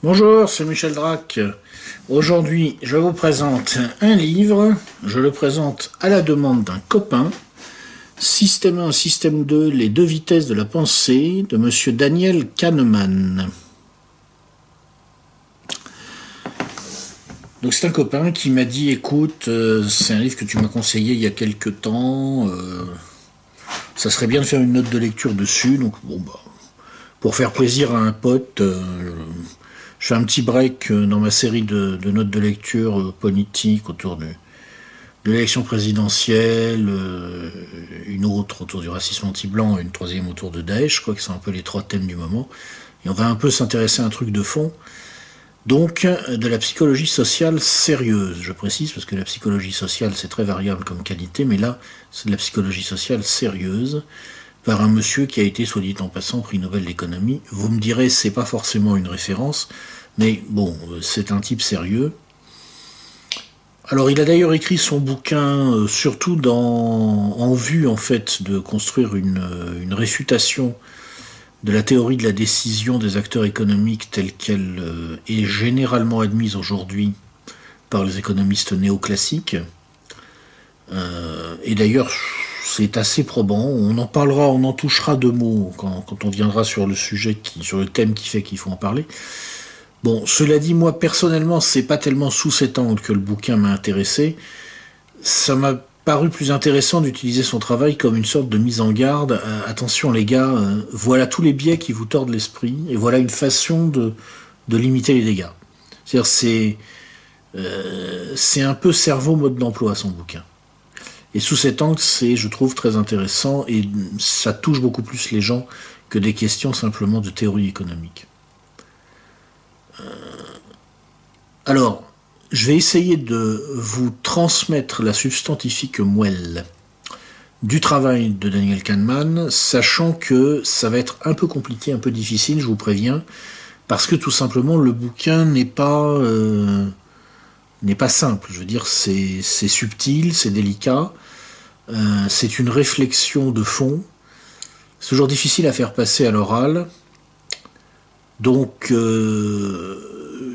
Bonjour, c'est Michel Drac. Aujourd'hui, je vous présente un livre. Je le présente à la demande d'un copain. Système 1, Système 2, les deux vitesses de la pensée, de monsieur Daniel Kahneman. Donc c'est un copain qui m'a dit, écoute, c'est un livre que tu m'as conseillé il y a quelques temps, ça serait bien de faire une note de lecture dessus, donc bon bah, pour faire plaisir à un pote, je fais un petit break dans ma série de notes de lecture politique autour de l'élection présidentielle, une autre autour du racisme anti-blanc et une troisième autour de Daesh, je crois que c'est un peu les trois thèmes du moment. Et on va un peu s'intéresser à un truc de fond. Donc, de la psychologie sociale sérieuse, je précise, parce que la psychologie sociale, c'est très variable comme qualité, mais là, c'est de la psychologie sociale sérieuse, par un monsieur qui a été, soit dit en passant, prix Nobel d'économie. Vous me direz, c'est pas forcément une référence, mais bon, c'est un type sérieux. Alors, il a d'ailleurs écrit son bouquin, surtout en vue, en fait, de construire une réfutation de la théorie de la décision des acteurs économiques telle qu'elle est généralement admise aujourd'hui par les économistes néoclassiques. Et d'ailleurs, c'est assez probant. On en parlera, on en touchera deux mots quand on viendra sur le sujet, sur le thème qui fait qu'il faut en parler. Bon, cela dit, moi personnellement, c'est pas tellement sous cet angle que le bouquin m'a intéressé. Ça m'a paru plus intéressant d'utiliser son travail comme une sorte de mise en garde. Attention les gars, voilà tous les biais qui vous tordent l'esprit, et voilà une façon de limiter les dégâts. C'est-à-dire c'est un peu cerveau mode d'emploi son bouquin. Et sous cet angle, c'est, je trouve, très intéressant, et ça touche beaucoup plus les gens que des questions simplement de théorie économique. Alors, je vais essayer de vous transmettre la substantifique moelle du travail de Daniel Kahneman, sachant que ça va être un peu compliqué, un peu difficile, je vous préviens, parce que tout simplement le bouquin n'est pas simple. Je veux dire, c'est subtil, c'est délicat, c'est une réflexion de fond. C'est toujours difficile à faire passer à l'oral, donc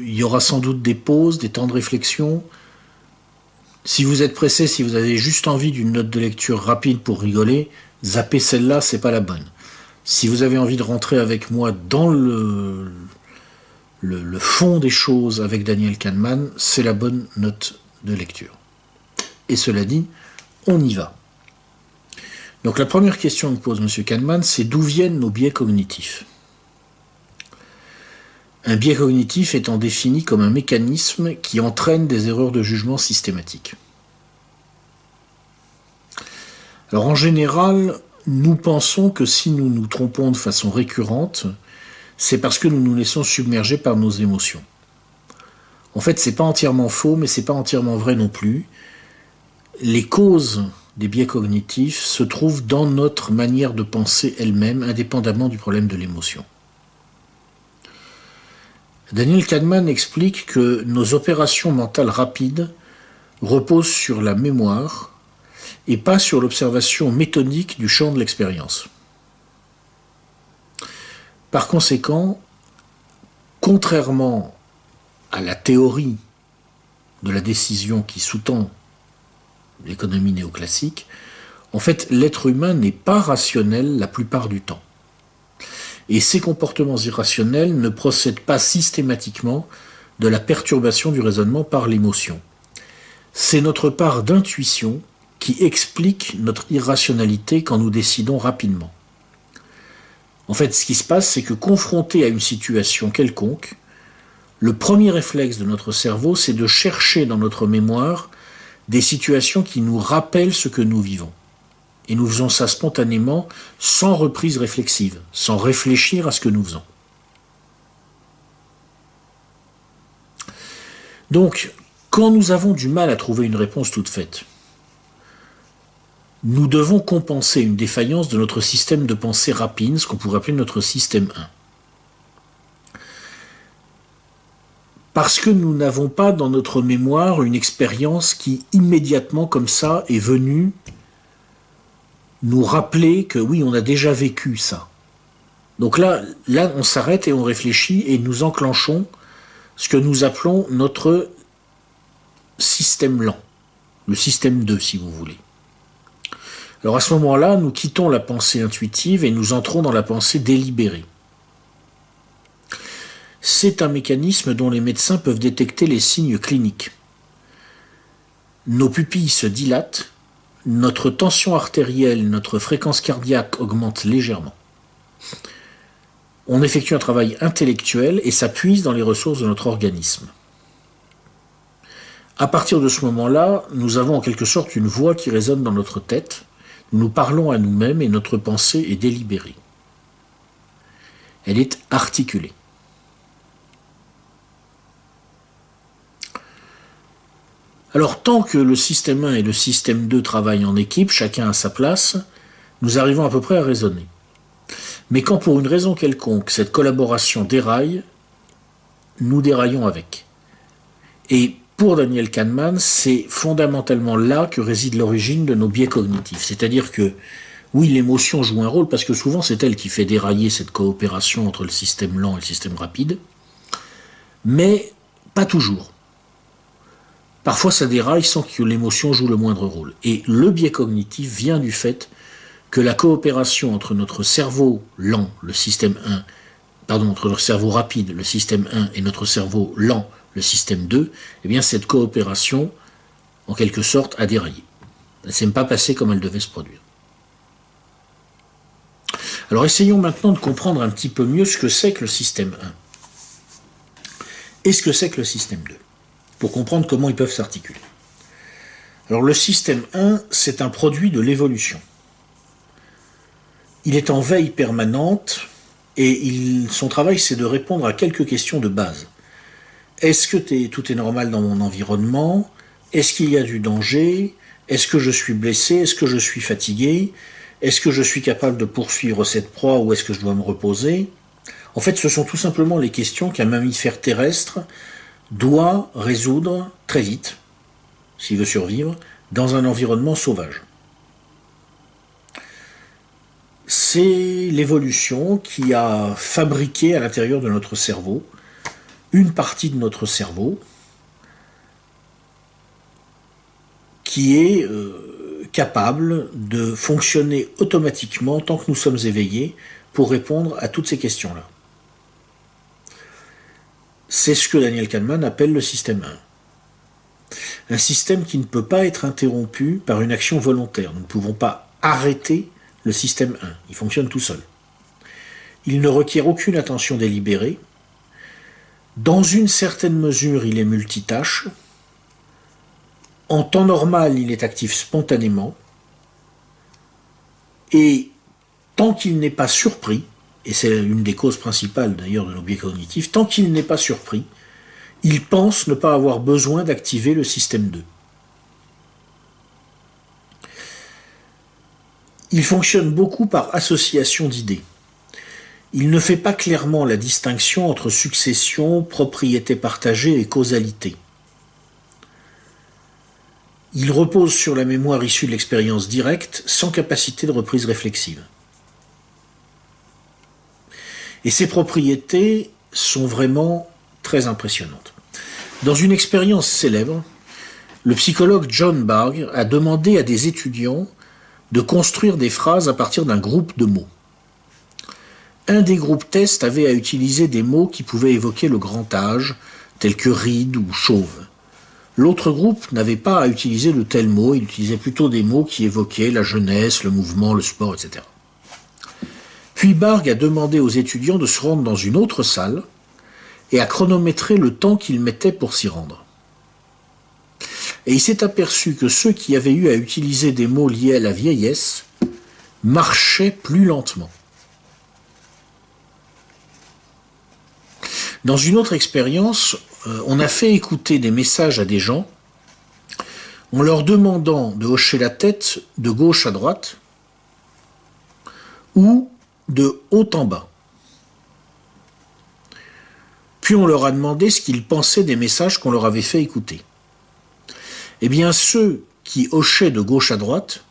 il y aura sans doute des pauses, des temps de réflexion. Si vous êtes pressé, si vous avez juste envie d'une note de lecture rapide pour rigoler, zappez celle-là, c'est pas la bonne. Si vous avez envie de rentrer avec moi dans le fond des choses avec Daniel Kahneman, c'est la bonne note de lecture. Et cela dit, on y va. Donc la première question que pose M. Kahneman, c'est d'où viennent nos biais cognitifs ? Un biais cognitif étant défini comme un mécanisme qui entraîne des erreurs de jugement systématiques. Alors en général, nous pensons que si nous nous trompons de façon récurrente, c'est parce que nous nous laissons submerger par nos émotions. En fait, c'est pas entièrement faux, mais c'est pas entièrement vrai non plus. Les causes des biais cognitifs se trouvent dans notre manière de penser elle-même, indépendamment du problème de l'émotion. Daniel Kahneman explique que nos opérations mentales rapides reposent sur la mémoire et pas sur l'observation méthodique du champ de l'expérience. Par conséquent, contrairement à la théorie de la décision qui sous-tend l'économie néoclassique, en fait, l'être humain n'est pas rationnel la plupart du temps. Et ces comportements irrationnels ne procèdent pas systématiquement de la perturbation du raisonnement par l'émotion. C'est notre part d'intuition qui explique notre irrationalité quand nous décidons rapidement. En fait, ce qui se passe, c'est que confronté à une situation quelconque, le premier réflexe de notre cerveau, c'est de chercher dans notre mémoire des situations qui nous rappellent ce que nous vivons. Et nous faisons ça spontanément, sans reprise réflexive, sans réfléchir à ce que nous faisons. Donc, quand nous avons du mal à trouver une réponse toute faite, nous devons compenser une défaillance de notre système de pensée rapide, ce qu'on pourrait appeler notre système 1. Parce que nous n'avons pas dans notre mémoire une expérience qui, immédiatement comme ça, est venue nous rappeler que oui, on a déjà vécu ça. Donc là on s'arrête et on réfléchit et nous enclenchons ce que nous appelons notre système lent, le système 2 si vous voulez. Alors à ce moment-là, nous quittons la pensée intuitive et nous entrons dans la pensée délibérée. C'est un mécanisme dont les médecins peuvent détecter les signes cliniques. Nos pupilles se dilatent, notre tension artérielle, notre fréquence cardiaque augmente légèrement. On effectue un travail intellectuel et ça puise dans les ressources de notre organisme. À partir de ce moment-là, nous avons en quelque sorte une voix qui résonne dans notre tête. Nous parlons à nous-mêmes et notre pensée est délibérée. Elle est articulée. Alors, tant que le système 1 et le système 2 travaillent en équipe, chacun à sa place, nous arrivons à peu près à raisonner. Mais quand pour une raison quelconque, cette collaboration déraille, nous déraillons avec. Et pour Daniel Kahneman, c'est fondamentalement là que réside l'origine de nos biais cognitifs. C'est-à-dire que, oui, l'émotion joue un rôle, parce que souvent c'est elle qui fait dérailler cette coopération entre le système lent et le système rapide, mais pas toujours. Parfois ça déraille sans que l'émotion joue le moindre rôle. Et le biais cognitif vient du fait que la coopération entre notre cerveau lent, le système 1, entre notre cerveau rapide, le système 1, et notre cerveau lent, le système 2, eh bien cette coopération, en quelque sorte, a déraillé. Elle ne s'est pas passée comme elle devait se produire. Alors essayons maintenant de comprendre un petit peu mieux ce que c'est que le système 1 et ce que c'est que le système 2, pour comprendre comment ils peuvent s'articuler. Alors le système 1, c'est un produit de l'évolution. Il est en veille permanente et son travail, c'est de répondre à quelques questions de base. Est-ce que tout est normal dans mon environnement? Est-ce qu'il y a du danger? Est-ce que je suis blessé? Est-ce que je suis fatigué? Est-ce que je suis capable de poursuivre cette proie ou est-ce que je dois me reposer? En fait, ce sont tout simplement les questions qu'un mammifère terrestre doit résoudre très vite, s'il veut survivre, dans un environnement sauvage. C'est l'évolution qui a fabriqué à l'intérieur de notre cerveau une partie de notre cerveau qui est capable de fonctionner automatiquement tant que nous sommes éveillés pour répondre à toutes ces questions-là. C'est ce que Daniel Kahneman appelle le système 1. Un système qui ne peut pas être interrompu par une action volontaire. Nous ne pouvons pas arrêter le système 1. Il fonctionne tout seul. Il ne requiert aucune attention délibérée. Dans une certaine mesure, il est multitâche. En temps normal, il est actif spontanément. Et tant qu'il n'est pas surpris, et c'est une des causes principales d'ailleurs de nos biais cognitifs, tant qu'il n'est pas surpris, il pense ne pas avoir besoin d'activer le système 2. Il fonctionne beaucoup par association d'idées. Il ne fait pas clairement la distinction entre succession, propriété partagée et causalité. Il repose sur la mémoire issue de l'expérience directe, sans capacité de reprise réflexive. Et ces propriétés sont vraiment très impressionnantes. Dans une expérience célèbre, le psychologue John Bargh a demandé à des étudiants de construire des phrases à partir d'un groupe de mots. Un des groupes tests avait à utiliser des mots qui pouvaient évoquer le grand âge, tels que ride ou chauve. L'autre groupe n'avait pas à utiliser de tels mots, il utilisait plutôt des mots qui évoquaient la jeunesse, le mouvement, le sport, etc. Puis Bargh a demandé aux étudiants de se rendre dans une autre salle et à chronométrer le temps qu'ils mettaient pour s'y rendre. Et il s'est aperçu que ceux qui avaient eu à utiliser des mots liés à la vieillesse marchaient plus lentement. Dans une autre expérience, on a fait écouter des messages à des gens en leur demandant de hocher la tête de gauche à droite ou de haut en bas. Puis on leur a demandé ce qu'ils pensaient des messages qu'on leur avait fait écouter. Eh bien, ceux qui hochaient de gauche à droite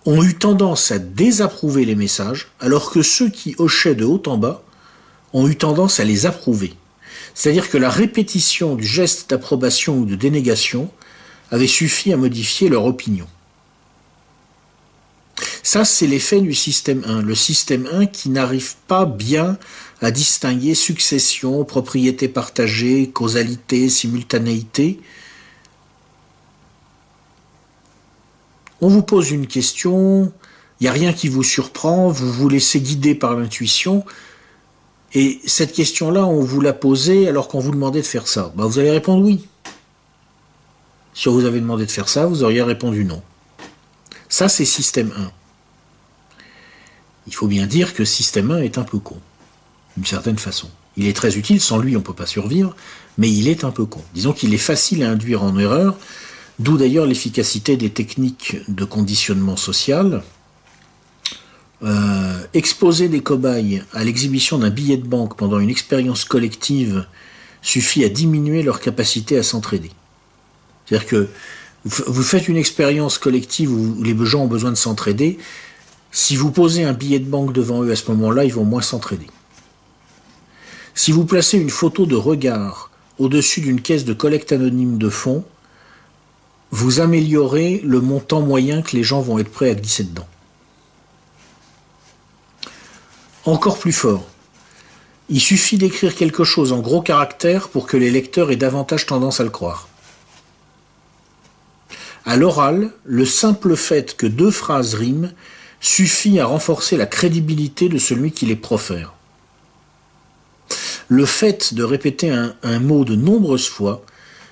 ont eu tendance à désapprouver les messages, alors que ceux qui hochaient de haut en bas ont eu tendance à les approuver. C'est-à-dire que la répétition du geste d'approbation ou de dénégation avait suffi à modifier leur opinion. Ça, c'est l'effet du système 1. Le système 1 qui n'arrive pas bien à distinguer succession, propriété partagée, causalité, simultanéité. On vous pose une question, il n'y a rien qui vous surprend, vous vous laissez guider par l'intuition, et cette question-là, on vous l'a posée alors qu'on vous demandait de faire ça. Ben, vous allez répondre oui. Si on vous avait demandé de faire ça, vous auriez répondu non. Ça, c'est système 1. Il faut bien dire que système 1 est un peu con, d'une certaine façon. Il est très utile, sans lui on ne peut pas survivre, mais il est un peu con. Disons qu'il est facile à induire en erreur, d'où d'ailleurs l'efficacité des techniques de conditionnement social. Exposer des cobayes à l'exhibition d'un billet de banque pendant une expérience collective suffit à diminuer leur capacité à s'entraider. C'est-à-dire que vous faites une expérience collective où les gens ont besoin de s'entraider. Si vous posez un billet de banque devant eux à ce moment-là, ils vont moins s'entraider. Si vous placez une photo de regard au-dessus d'une caisse de collecte anonyme de fonds, vous améliorez le montant moyen que les gens vont être prêts à glisser dedans. Encore plus fort, il suffit d'écrire quelque chose en gros caractères pour que les lecteurs aient davantage tendance à le croire. À l'oral, le simple fait que 2 phrases riment suffit à renforcer la crédibilité de celui qui les profère. Le fait de répéter un mot de nombreuses fois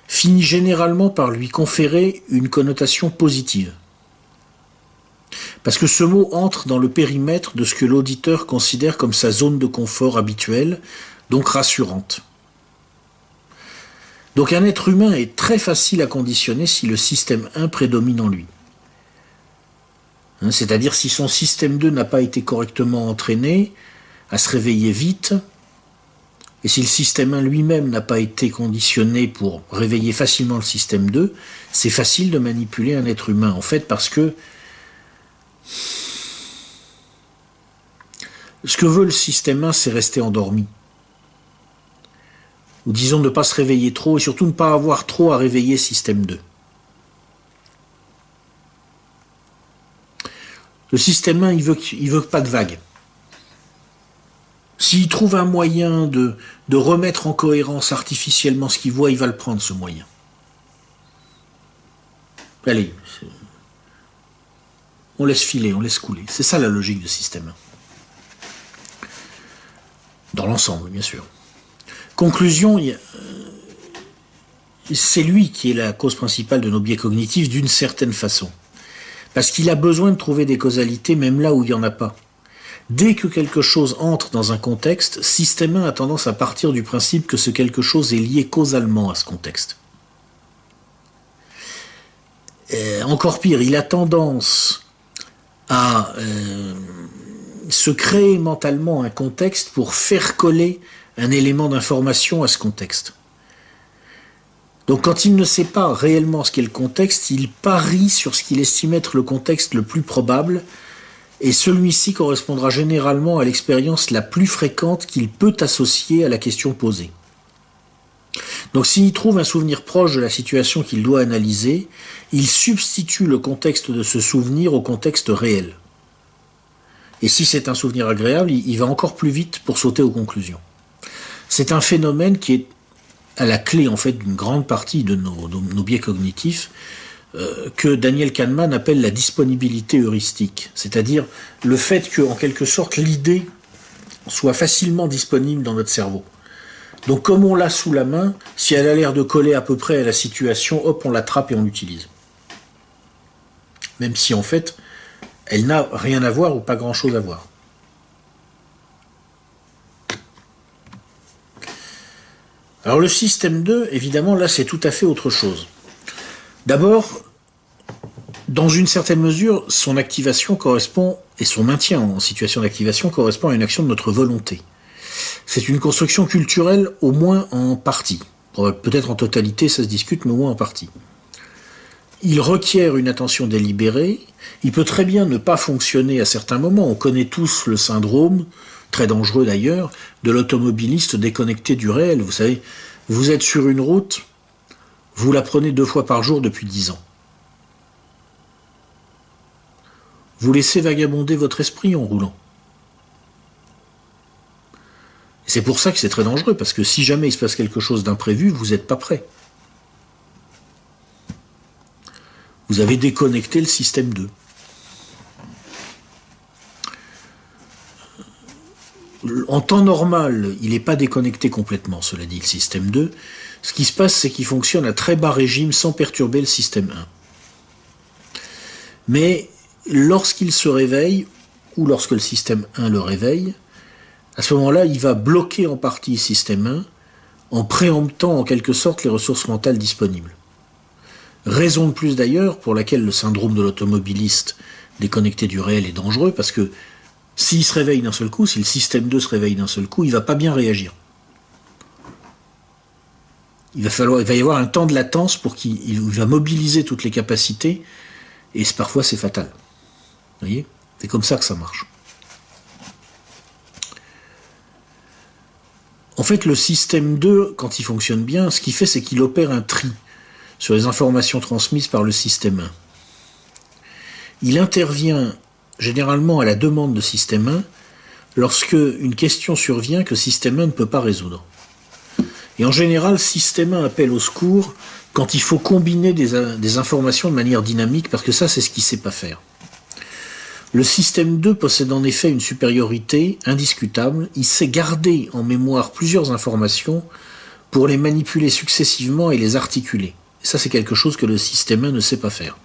finit généralement par lui conférer une connotation positive. Parce que ce mot entre dans le périmètre de ce que l'auditeur considère comme sa zone de confort habituelle, donc rassurante. Donc un être humain est très facile à conditionner si le système 1 prédomine en lui. C'est-à-dire si son système 2 n'a pas été correctement entraîné à se réveiller vite, et si le système 1 lui-même n'a pas été conditionné pour réveiller facilement le système 2, c'est facile de manipuler un être humain, en fait, parce que ce que veut le système 1, c'est rester endormi. Ou disons ne pas se réveiller trop, et surtout ne pas avoir trop à réveiller système 2. Le système 1, il veut pas de vagues. S'il trouve un moyen de remettre en cohérence artificiellement ce qu'il voit, il va le prendre, ce moyen. Allez, on laisse filer, on laisse couler. C'est ça la logique du système 1. Dans l'ensemble, bien sûr. Conclusion, c'est lui qui est la cause principale de nos biais cognitifs d'une certaine façon. Parce qu'il a besoin de trouver des causalités même là où il n'y en a pas. Dès que quelque chose entre dans un contexte, système 1 a tendance à partir du principe que ce quelque chose est lié causalement à ce contexte. Encore pire, il a tendance à se créer mentalement un contexte pour faire coller un élément d'information à ce contexte. Donc quand il ne sait pas réellement ce qu'est le contexte, il parie sur ce qu'il estime être le contexte le plus probable, et celui-ci correspondra généralement à l'expérience la plus fréquente qu'il peut associer à la question posée. Donc s'il trouve un souvenir proche de la situation qu'il doit analyser, il substitue le contexte de ce souvenir au contexte réel. Et si c'est un souvenir agréable, il va encore plus vite pour sauter aux conclusions. C'est un phénomène qui est à la clé en fait d'une grande partie de nos biais cognitifs, que Daniel Kahneman appelle la disponibilité heuristique, c'est-à-dire le fait que, en quelque sorte, l'idée soit facilement disponible dans notre cerveau. Donc comme on l'a sous la main, si elle a l'air de coller à peu près à la situation, hop, on l'attrape et on l'utilise. Même si en fait, elle n'a rien à voir ou pas grand-chose à voir. Alors le système 2, évidemment, là c'est tout à fait autre chose. D'abord, dans une certaine mesure, son activation correspond, et son maintien en situation d'activation correspond à une action de notre volonté. C'est une construction culturelle au moins en partie. Peut-être en totalité, ça se discute, mais au moins en partie. Il requiert une attention délibérée, il peut très bien ne pas fonctionner à certains moments. On connaît tous le syndrome très dangereux d'ailleurs, de l'automobiliste déconnecté du réel. Vous savez, vous êtes sur une route, vous la prenez 2 fois par jour depuis 10 ans. Vous laissez vagabonder votre esprit en roulant. Et c'est pour ça que c'est très dangereux, parce que si jamais il se passe quelque chose d'imprévu, vous n'êtes pas prêt. Vous avez déconnecté le système 2. En temps normal, il n'est pas déconnecté complètement, cela dit, le système 2. Ce qui se passe, c'est qu'il fonctionne à très bas régime sans perturber le système 1. Mais lorsqu'il se réveille, ou lorsque le système 1 le réveille, à ce moment-là, il va bloquer en partie le système 1 en préemptant en quelque sorte les ressources mentales disponibles. Raison de plus d'ailleurs pour laquelle le syndrome de l'automobiliste déconnecté du réel est dangereux, parce que s'il se réveille d'un seul coup, si le système 2 se réveille d'un seul coup, il ne va pas bien réagir. Il va y avoir un temps de latence pour qu'il va mobiliser toutes les capacités, et parfois c'est fatal. Vous voyez ? C'est comme ça que ça marche. En fait, le système 2, quand il fonctionne bien, ce qu'il fait, c'est qu'il opère un tri sur les informations transmises par le système 1. Il intervient généralement à la demande de système 1 lorsque une question survient que système 1 ne peut pas résoudre. Et en général, système 1 appelle au secours quand il faut combiner des informations de manière dynamique, parce que ça, c'est ce qu'il ne sait pas faire. Le système 2 possède en effet une supériorité indiscutable. Il sait garder en mémoire plusieurs informations pour les manipuler successivement et les articuler. Et ça, c'est quelque chose que le système 1 ne sait pas faire.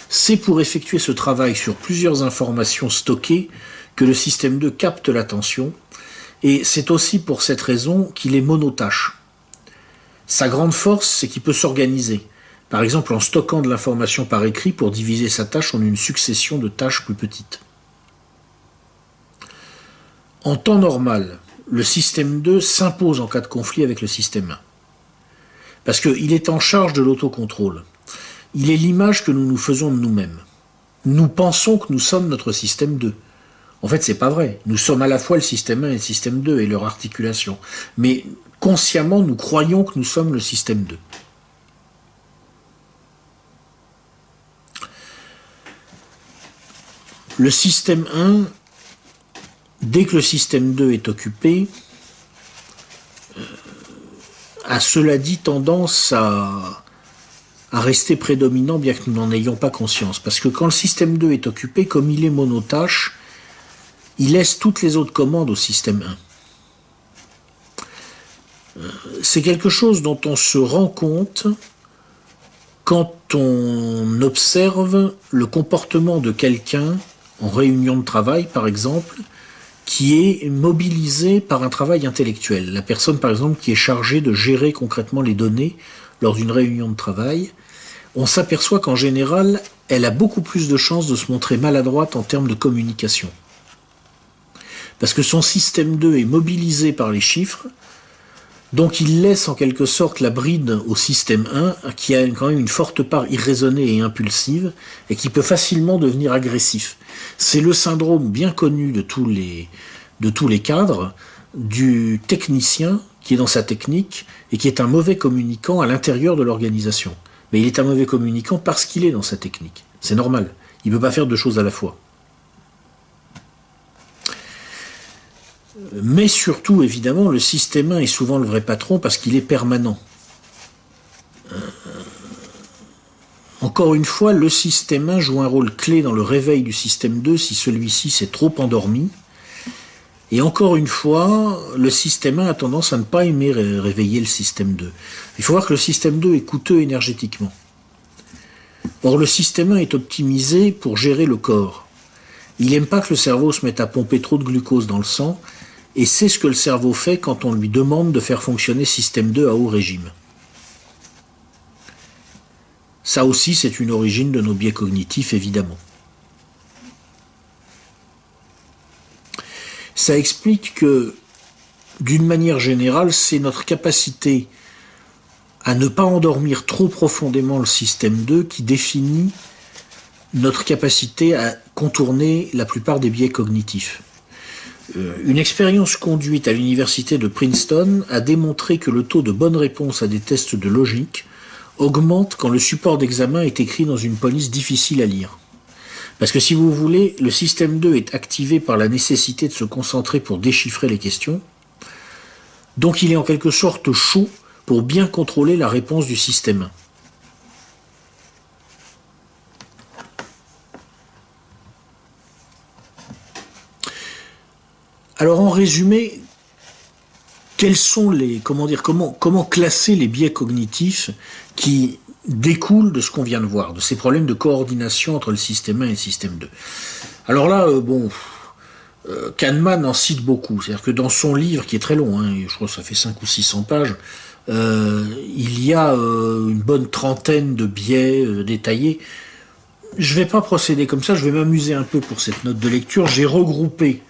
C'est pour effectuer ce travail sur plusieurs informations stockées que le système 2 capte l'attention, et c'est aussi pour cette raison qu'il est monotâche. Sa grande force, c'est qu'il peut s'organiser, par exemple en stockant de l'information par écrit pour diviser sa tâche en une succession de tâches plus petites. En temps normal, le système 2 s'impose en cas de conflit avec le système 1, parce qu'il est en charge de l'autocontrôle. Il est l'image que nous nous faisons de nous-mêmes. Nous pensons que nous sommes notre système 2. En fait, c'est pas vrai. Nous sommes à la fois le système 1 et le système 2 et leur articulation. Mais consciemment, nous croyons que nous sommes le système 2. Le système 1, dès que le système 2 est occupé, a cela dit tendance à rester prédominant, bien que nous n'en ayons pas conscience. Parce que quand le système 2 est occupé, comme il est monotâche, il laisse toutes les autres commandes au système 1. C'est quelque chose dont on se rend compte quand on observe le comportement de quelqu'un en réunion de travail, par exemple, qui est mobilisé par un travail intellectuel. La personne, par exemple, qui est chargée de gérer concrètement les données lors d'une réunion de travail, on s'aperçoit qu'en général, elle a beaucoup plus de chances de se montrer maladroite en termes de communication. Parce que son système 2 est mobilisé par les chiffres, donc il laisse en quelque sorte la bride au système 1, qui a quand même une forte part irraisonnée et impulsive, et qui peut facilement devenir agressif. C'est le syndrome bien connu de tous les cadres, du technicien qui est dans sa technique, et qui est un mauvais communicant à l'intérieur de l'organisation. Mais il est un mauvais communicant parce qu'il est dans sa technique. C'est normal. Il ne peut pas faire deux choses à la fois. Mais surtout, évidemment, le système 1 est souvent le vrai patron parce qu'il est permanent. Encore une fois, le système 1 joue un rôle clé dans le réveil du système 2 si celui-ci s'est trop endormi. Et encore une fois, le système 1 a tendance à ne pas aimer réveiller le système 2. Il faut voir que le système 2 est coûteux énergétiquement. Or, le système 1 est optimisé pour gérer le corps. Il n'aime pas que le cerveau se mette à pomper trop de glucose dans le sang, et c'est ce que le cerveau fait quand on lui demande de faire fonctionner système 2 à haut régime. Ça aussi, c'est une origine de nos biais cognitifs, évidemment. Ça explique que, d'une manière générale, c'est notre capacité à ne pas endormir trop profondément le système 2 qui définit notre capacité à contourner la plupart des biais cognitifs. Une expérience conduite à l'université de Princeton a démontré que le taux de bonne réponse à des tests de logique augmente quand le support d'examen est écrit dans une police difficile à lire. Parce que si vous voulez, le système 2 est activé par la nécessité de se concentrer pour déchiffrer les questions, donc il est en quelque sorte chaud pour bien contrôler la réponse du système 1. Alors en résumé, quels sont les, comment classer les biais cognitifs qui découlent de ce qu'on vient de voir, de ces problèmes de coordination entre le système 1 et le système 2. Alors là, Kahneman en cite beaucoup, c'est-à-dire que dans son livre, qui est très long, hein, je crois que ça fait 500 ou 600 pages, il y a une bonne trentaine de biais détaillés. Je ne vais pas procéder comme ça, je vais m'amuser un peu pour cette note de lecture. J'ai regroupé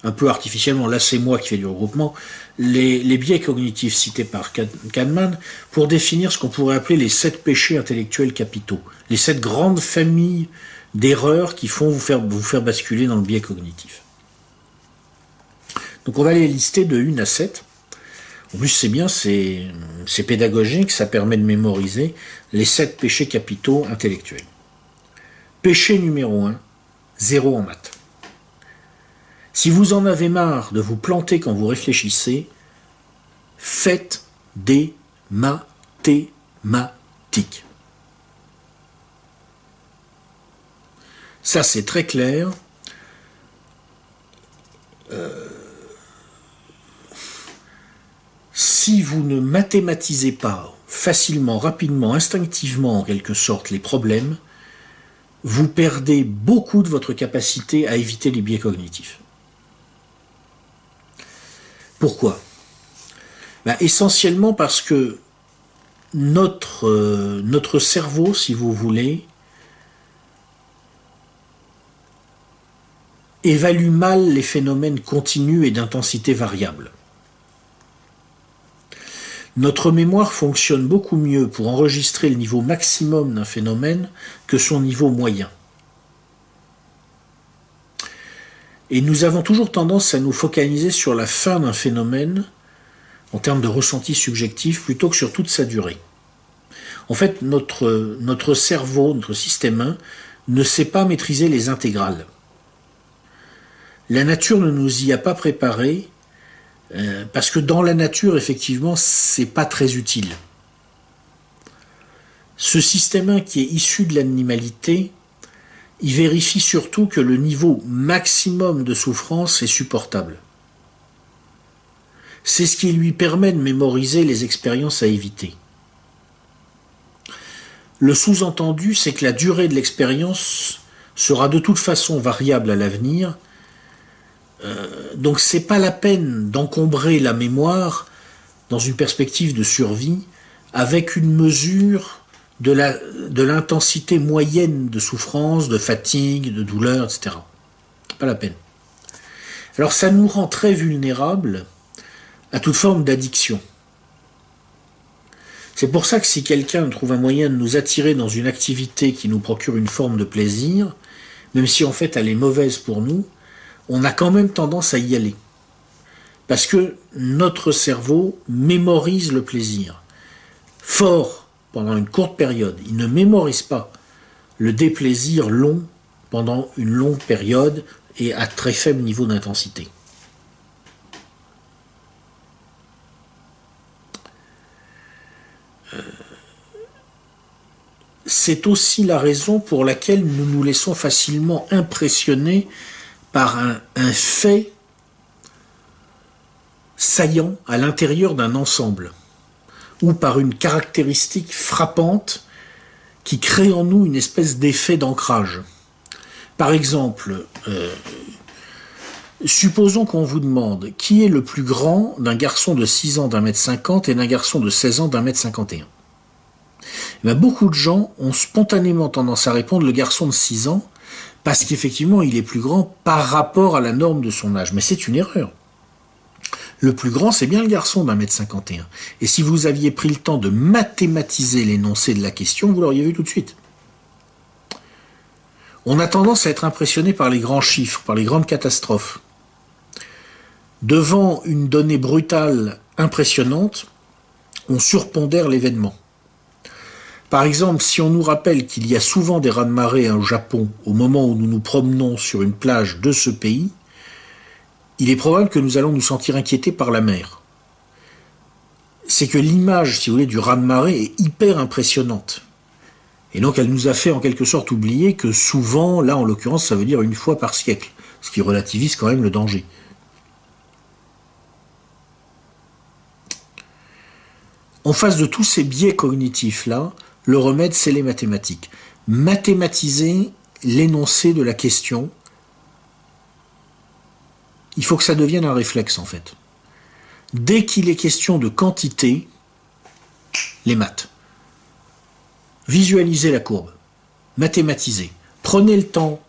un peu artificiellement, là c'est moi qui fais du regroupement, les biais cognitifs cités par Kahneman pour définir ce qu'on pourrait appeler les 7 péchés intellectuels capitaux, les 7 grandes familles d'erreurs qui font vous faire basculer dans le biais cognitif. Donc on va les lister de 1 à 7. En plus c'est bien, c'est pédagogique, ça permet de mémoriser les 7 péchés capitaux intellectuels. Péché numéro 1, 0 en maths. Si vous en avez marre de vous planter quand vous réfléchissez, faites des mathématiques. Ça, c'est très clair. Si vous ne mathématisez pas facilement, rapidement, instinctivement, en quelque sorte, les problèmes, vous perdez beaucoup de votre capacité à éviter les biais cognitifs. Pourquoi ? Essentiellement parce que notre cerveau, si vous voulez, évalue mal les phénomènes continus et d'intensité variable. Notre mémoire fonctionne beaucoup mieux pour enregistrer le niveau maximum d'un phénomène que son niveau moyen. Et nous avons toujours tendance à nous focaliser sur la fin d'un phénomène en termes de ressenti subjectif plutôt que sur toute sa durée. En fait, notre cerveau, notre système 1, ne sait pas maîtriser les intégrales. La nature ne nous y a pas préparés parce que dans la nature, effectivement, c'est pas très utile. Ce système 1 qui est issu de l'animalité, il vérifie surtout que le niveau maximum de souffrance est supportable. C'est ce qui lui permet de mémoriser les expériences à éviter. Le sous-entendu, c'est que la durée de l'expérience sera de toute façon variable à l'avenir, donc c'est pas la peine d'encombrer la mémoire dans une perspective de survie avec une mesure de l'intensité moyenne de souffrance, de fatigue, de douleur, etc. Pas la peine. Alors ça nous rend très vulnérables à toute forme d'addiction. C'est pour ça que si quelqu'un trouve un moyen de nous attirer dans une activité qui nous procure une forme de plaisir, même si en fait elle est mauvaise pour nous, on a quand même tendance à y aller. Parce que notre cerveau mémorise le plaisir. Fort pendant une courte période. Il ne mémorise pas le déplaisir long pendant une longue période et à très faible niveau d'intensité. C'est aussi la raison pour laquelle nous nous laissons facilement impressionner par un fait saillant à l'intérieur d'un ensemble ou par une caractéristique frappante qui crée en nous une espèce d'effet d'ancrage. Par exemple, supposons qu'on vous demande qui est le plus grand d'un garçon de 6 ans d'1m50 et d'un garçon de 16 ans d'1m51. Beaucoup de gens ont spontanément tendance à répondre le garçon de 6 ans parce qu'effectivement il est plus grand par rapport à la norme de son âge. Mais c'est une erreur. Le plus grand, c'est bien le garçon d'1m51. Et si vous aviez pris le temps de mathématiser l'énoncé de la question, vous l'auriez vu tout de suite. On a tendance à être impressionné par les grands chiffres, par les grandes catastrophes. Devant une donnée brutale impressionnante, on surpondère l'événement. Par exemple, si on nous rappelle qu'il y a souvent des raz-de-marée au Japon au moment où nous nous promenons sur une plage de ce pays, il est probable que nous allons nous sentir inquiétés par la mer. C'est que l'image, si vous voulez, du raz-de-marée est hyper impressionnante. Et donc elle nous a fait en quelque sorte oublier que souvent, là en l'occurrence, ça veut dire une fois par siècle, ce qui relativise quand même le danger. En face de tous ces biais cognitifs-là, le remède, c'est les mathématiques. Mathématiser l'énoncé de la question, il faut que ça devienne un réflexe en fait. Dès qu'il est question de quantité, les maths. Visualisez la courbe, mathématisez. Prenez le temps,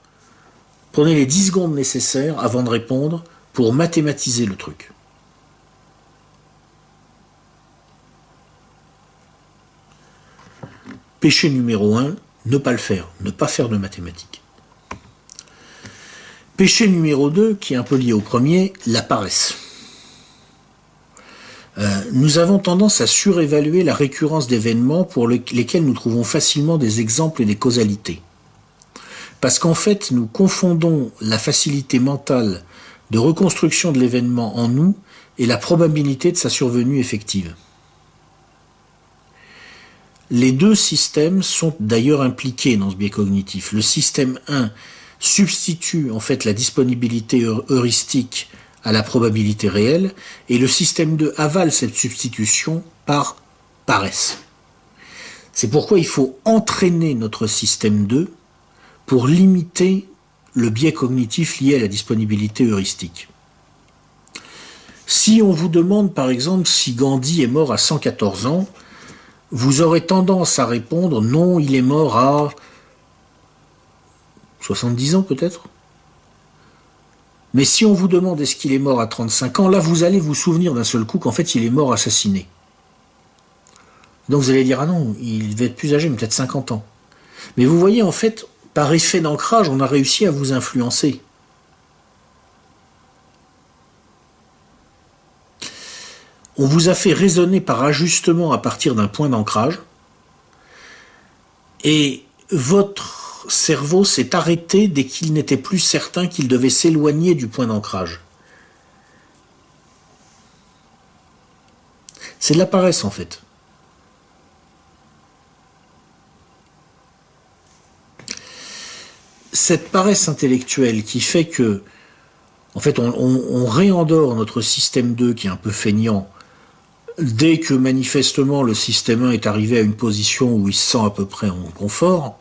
prenez les 10 secondes nécessaires avant de répondre pour mathématiser le truc. Péché numéro 1, ne pas le faire, ne pas faire de mathématiques. Péché numéro 2, qui est un peu lié au premier, la paresse. Nous avons tendance à surévaluer la récurrence d'événements pour lesquels nous trouvons facilement des exemples et des causalités. Parce qu'en fait, nous confondons la facilité mentale de reconstruction de l'événement en nous et la probabilité de sa survenue effective. Les deux systèmes sont d'ailleurs impliqués dans ce biais cognitif. Le système 1 substitue en fait la disponibilité heuristique à la probabilité réelle, et le système 2 avale cette substitution par paresse. C'est pourquoi il faut entraîner notre système 2 pour limiter le biais cognitif lié à la disponibilité heuristique. Si on vous demande par exemple si Gandhi est mort à 114 ans, vous aurez tendance à répondre non, il est mort à 70 ans peut-être. Mais si on vous demande est-ce qu'il est mort à 35 ans, là vous allez vous souvenir d'un seul coup qu'en fait il est mort assassiné. Donc vous allez dire ah non, il devait être plus âgé, mais peut-être 50 ans. Mais vous voyez en fait, par effet d'ancrage, on a réussi à vous influencer. On vous a fait raisonner par ajustement à partir d'un point d'ancrage, et votre cerveau s'est arrêté dès qu'il n'était plus certain qu'il devait s'éloigner du point d'ancrage. C'est de la paresse en fait. Cette paresse intellectuelle qui fait que, en fait, on réendort notre système 2 qui est un peu feignant, dès que manifestement le système 1 est arrivé à une position où il se sent à peu près en confort,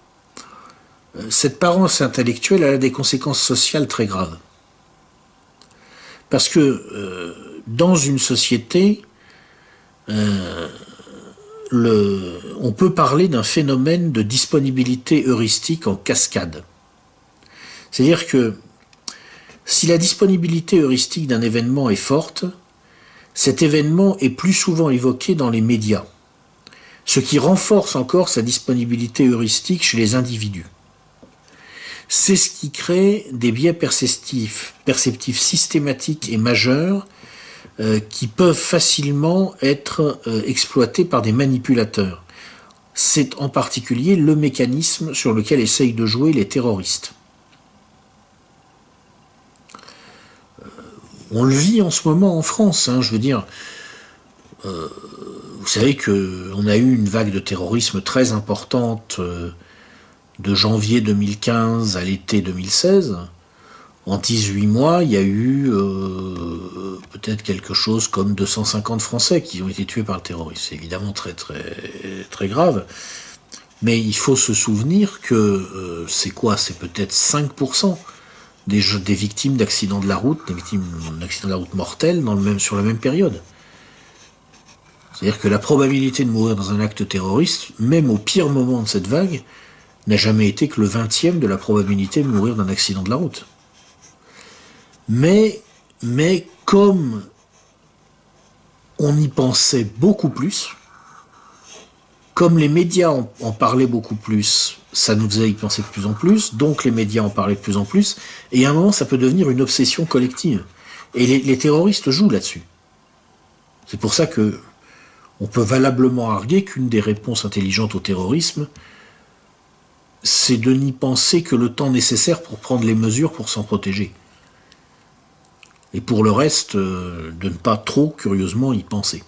cette paresse intellectuelle elle a des conséquences sociales très graves. Parce que dans une société, on peut parler d'un phénomène de disponibilité heuristique en cascade. C'est-à-dire que si la disponibilité heuristique d'un événement est forte, cet événement est plus souvent évoqué dans les médias, ce qui renforce encore sa disponibilité heuristique chez les individus. C'est ce qui crée des biais perceptifs systématiques et majeurs qui peuvent facilement être exploités par des manipulateurs. C'est en particulier le mécanisme sur lequel essayent de jouer les terroristes. On le vit en ce moment en France, je veux dire. Vous savez qu'on a eu une vague de terrorisme très importante de janvier 2015 à l'été 2016. En 18 mois, il y a eu peut-être quelque chose comme 250 Français qui ont été tués par le terrorisme. C'est évidemment très très très grave. Mais il faut se souvenir que c'est quoi? C'est peut-être 5% des victimes d'accidents de la route, des victimes d'accidents de la route mortels sur la même période. C'est-à-dire que la probabilité de mourir dans un acte terroriste, même au pire moment de cette vague, n'a jamais été que le 20e de la probabilité de mourir d'un accident de la route. Mais comme on y pensait beaucoup plus, comme les médias en parlaient beaucoup plus, ça nous faisait y penser de plus en plus, donc les médias en parlaient de plus en plus, et à un moment ça peut devenir une obsession collective. Et les terroristes jouent là-dessus. C'est pour ça que on peut valablement arguer qu'une des réponses intelligentes au terrorisme, c'est de n'y penser que le temps nécessaire pour prendre les mesures pour s'en protéger. Et pour le reste, de ne pas trop, curieusement, y penser.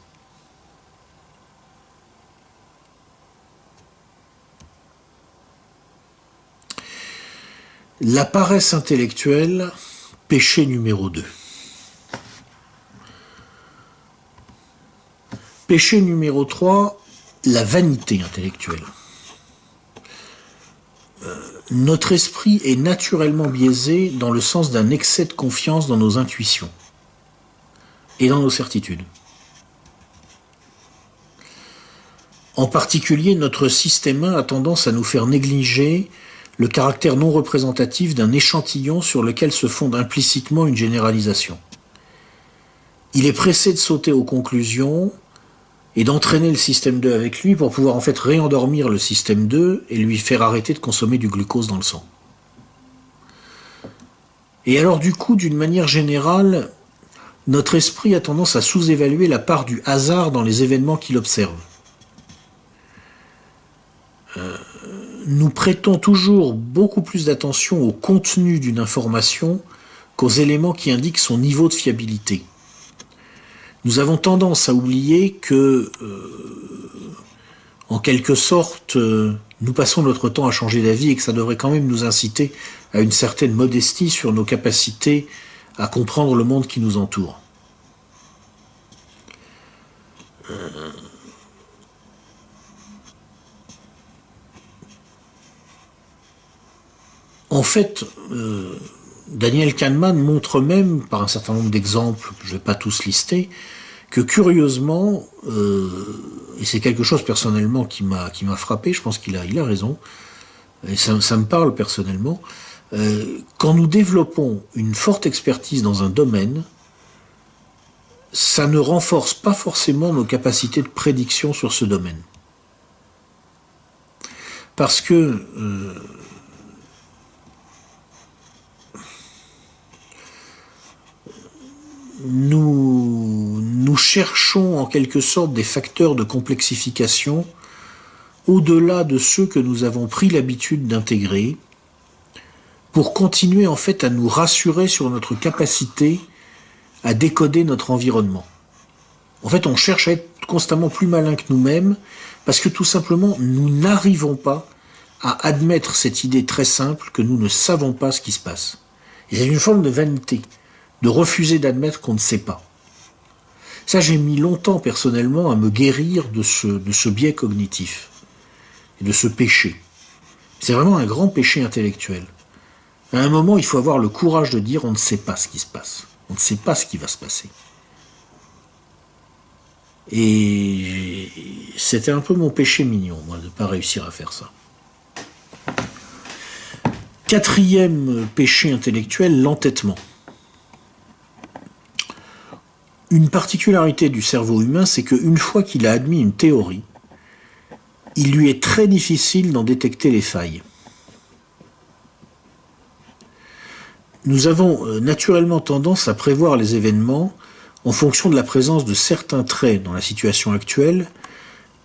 La paresse intellectuelle, péché numéro 2. Péché numéro 3, la vanité intellectuelle. Notre esprit est naturellement biaisé dans le sens d'un excès de confiance dans nos intuitions et dans nos certitudes. En particulier, notre système 1 a tendance à nous faire négliger le caractère non représentatif d'un échantillon sur lequel se fonde implicitement une généralisation. Il est pressé de sauter aux conclusions et d'entraîner le système 2 avec lui pour pouvoir en fait réendormir le système 2 et lui faire arrêter de consommer du glucose dans le sang. Et alors du coup, d'une manière générale, notre esprit a tendance à sous-évaluer la part du hasard dans les événements qu'il observe. Nous prêtons toujours beaucoup plus d'attention au contenu d'une information qu'aux éléments qui indiquent son niveau de fiabilité. Nous avons tendance à oublier que, en quelque sorte, nous passons notre temps à changer d'avis et que ça devrait quand même nous inciter à une certaine modestie sur nos capacités à comprendre le monde qui nous entoure. En fait, Daniel Kahneman montre même, par un certain nombre d'exemples, que je ne vais pas tous lister, que curieusement, et c'est quelque chose personnellement qui m'a frappé, je pense qu'il a raison, et ça me parle personnellement, quand nous développons une forte expertise dans un domaine, ça ne renforce pas forcément nos capacités de prédiction sur ce domaine. Parce que nous cherchons en quelque sorte des facteurs de complexification au-delà de ceux que nous avons pris l'habitude d'intégrer pour continuer en fait à nous rassurer sur notre capacité à décoder notre environnement. En fait, on cherche à être constamment plus malin que nous-mêmes parce que tout simplement, nous n'arrivons pas à admettre cette idée très simple que nous ne savons pas ce qui se passe. Et c'est une forme de vanité, de refuser d'admettre qu'on ne sait pas. Ça, j'ai mis longtemps personnellement à me guérir de ce biais cognitif et de ce péché. C'est vraiment un grand péché intellectuel. À un moment, il faut avoir le courage de dire on ne sait pas ce qui se passe. On ne sait pas ce qui va se passer. Et c'était un peu mon péché mignon, moi, de ne pas réussir à faire ça. Quatrième péché intellectuel, l'entêtement. Une particularité du cerveau humain, c'est qu'une fois qu'il a admis une théorie, il lui est très difficile d'en détecter les failles. Nous avons naturellement tendance à prévoir les événements en fonction de la présence de certains traits dans la situation actuelle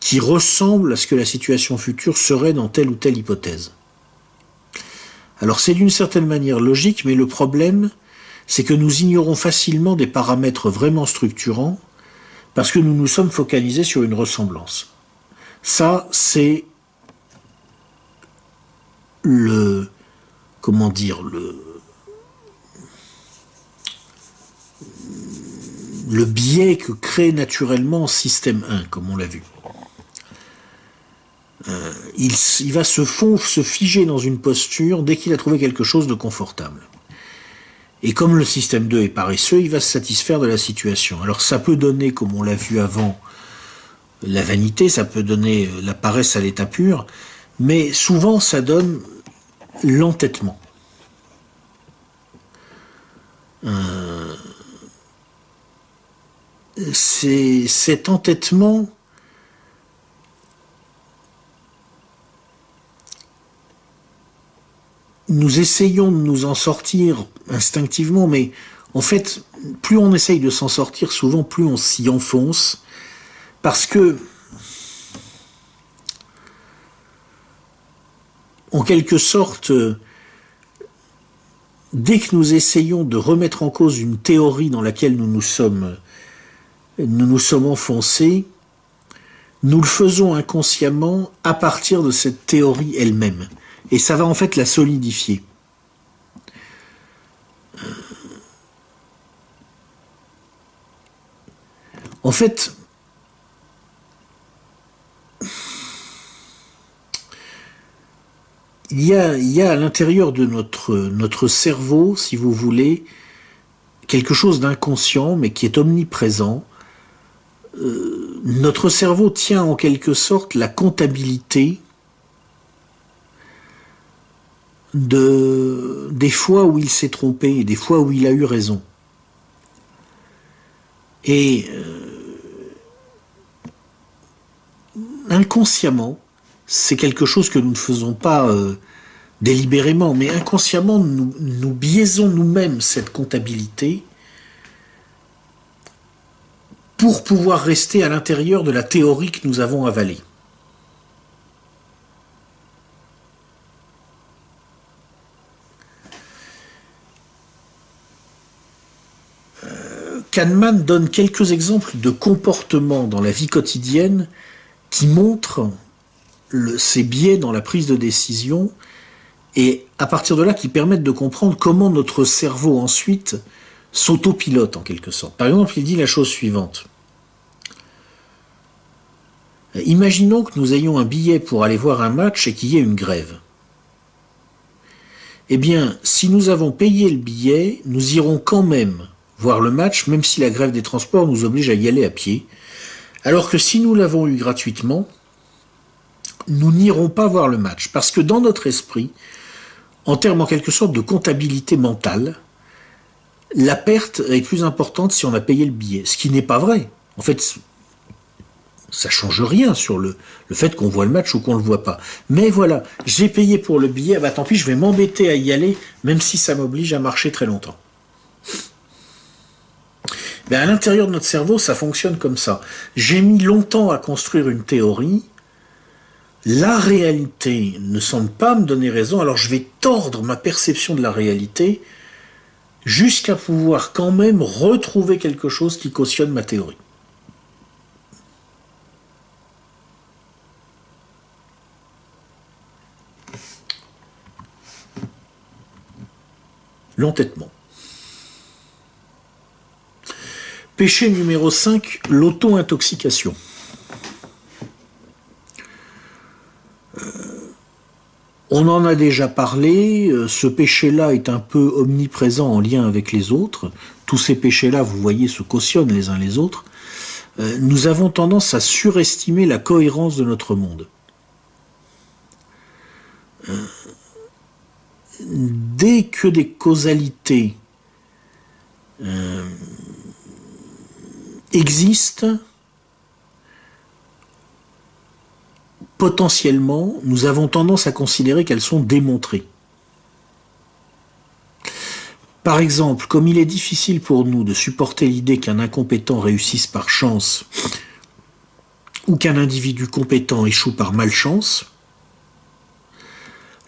qui ressemblent à ce que la situation future serait dans telle ou telle hypothèse. Alors c'est d'une certaine manière logique, mais le problème, c'est que nous ignorons facilement des paramètres vraiment structurants parce que nous nous sommes focalisés sur une ressemblance. Ça, c'est le biais que crée naturellement système 1, comme on l'a vu. Il va se figer dans une posture dès qu'il a trouvé quelque chose de confortable. Et comme le système 2 est paresseux, il va se satisfaire de la situation. Alors ça peut donner, comme on l'a vu avant, la vanité, ça peut donner la paresse à l'état pur, mais souvent ça donne l'entêtement. Cet entêtement nous essayons de nous en sortir instinctivement, mais en fait, plus on essaye de s'en sortir, souvent plus on s'y enfonce, parce que, en quelque sorte, dès que nous essayons de remettre en cause une théorie dans laquelle nous nous sommes enfoncés, nous le faisons inconsciemment à partir de cette théorie elle-même. Et ça va en fait la solidifier. En fait, il y a à l'intérieur de notre cerveau, si vous voulez, quelque chose d'inconscient, mais qui est omniprésent. Notre cerveau tient en quelque sorte la comptabilité des fois où il s'est trompé et des fois où il a eu raison. Et inconsciemment, c'est quelque chose que nous ne faisons pas délibérément, mais inconsciemment, nous biaisons nous-mêmes cette comptabilité pour pouvoir rester à l'intérieur de la théorie que nous avons avalée. Kahneman donne quelques exemples de comportements dans la vie quotidienne qui montrent ces biais dans la prise de décision et à partir de là qui permettent de comprendre comment notre cerveau ensuite s'autopilote en quelque sorte. Par exemple, il dit la chose suivante. Imaginons que nous ayons un billet pour aller voir un match et qu'il y ait une grève. Eh bien, si nous avons payé le billet, nous irons quand même voir le match, même si la grève des transports nous oblige à y aller à pied. Alors que si nous l'avons eu gratuitement, nous n'irons pas voir le match. Parce que dans notre esprit, en termes en quelque sorte de comptabilité mentale, la perte est plus importante si on a payé le billet. Ce qui n'est pas vrai. En fait, ça change rien sur le fait qu'on voit le match ou qu'on le voit pas. Mais voilà, j'ai payé pour le billet, bah tant pis, je vais m'embêter à y aller, même si ça m'oblige à marcher très longtemps. Ben à l'intérieur de notre cerveau, ça fonctionne comme ça. J'ai mis longtemps à construire une théorie, la réalité ne semble pas me donner raison, alors je vais tordre ma perception de la réalité jusqu'à pouvoir quand même retrouver quelque chose qui cautionne ma théorie. L'entêtement. Péché numéro 5, l'auto-intoxication. On en a déjà parlé, ce péché-là est un peu omniprésent en lien avec les autres. Tous ces péchés-là, vous voyez, se cautionnent les uns les autres. Nous avons tendance à surestimer la cohérence de notre monde. Dès que des causalités existent, potentiellement, nous avons tendance à considérer qu'elles sont démontrées. Par exemple, comme il est difficile pour nous de supporter l'idée qu'un incompétent réussisse par chance ou qu'un individu compétent échoue par malchance,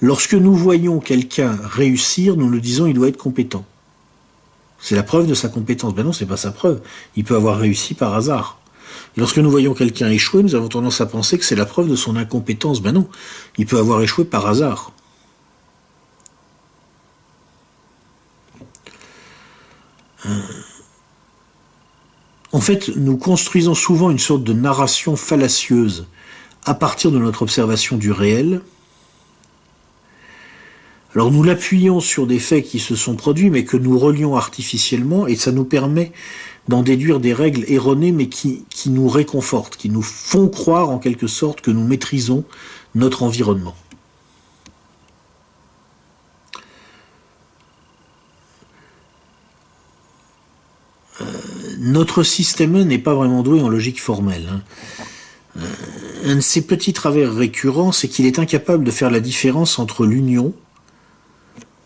lorsque nous voyons quelqu'un réussir, nous nous disons il doit être compétent. C'est la preuve de sa compétence. Ben non, c'est pas sa preuve. Il peut avoir réussi par hasard. Et lorsque nous voyons quelqu'un échouer, nous avons tendance à penser que c'est la preuve de son incompétence. Ben non, il peut avoir échoué par hasard. En fait, nous construisons souvent une sorte de narration fallacieuse à partir de notre observation du réel. Alors nous l'appuyons sur des faits qui se sont produits, mais que nous relions artificiellement, et ça nous permet d'en déduire des règles erronées, mais qui nous réconfortent, qui nous font croire en quelque sorte que nous maîtrisons notre environnement. Notre système n'est pas vraiment doué en logique formelle. Un de ses petits travers récurrents, c'est qu'il est incapable de faire la différence entre l'union,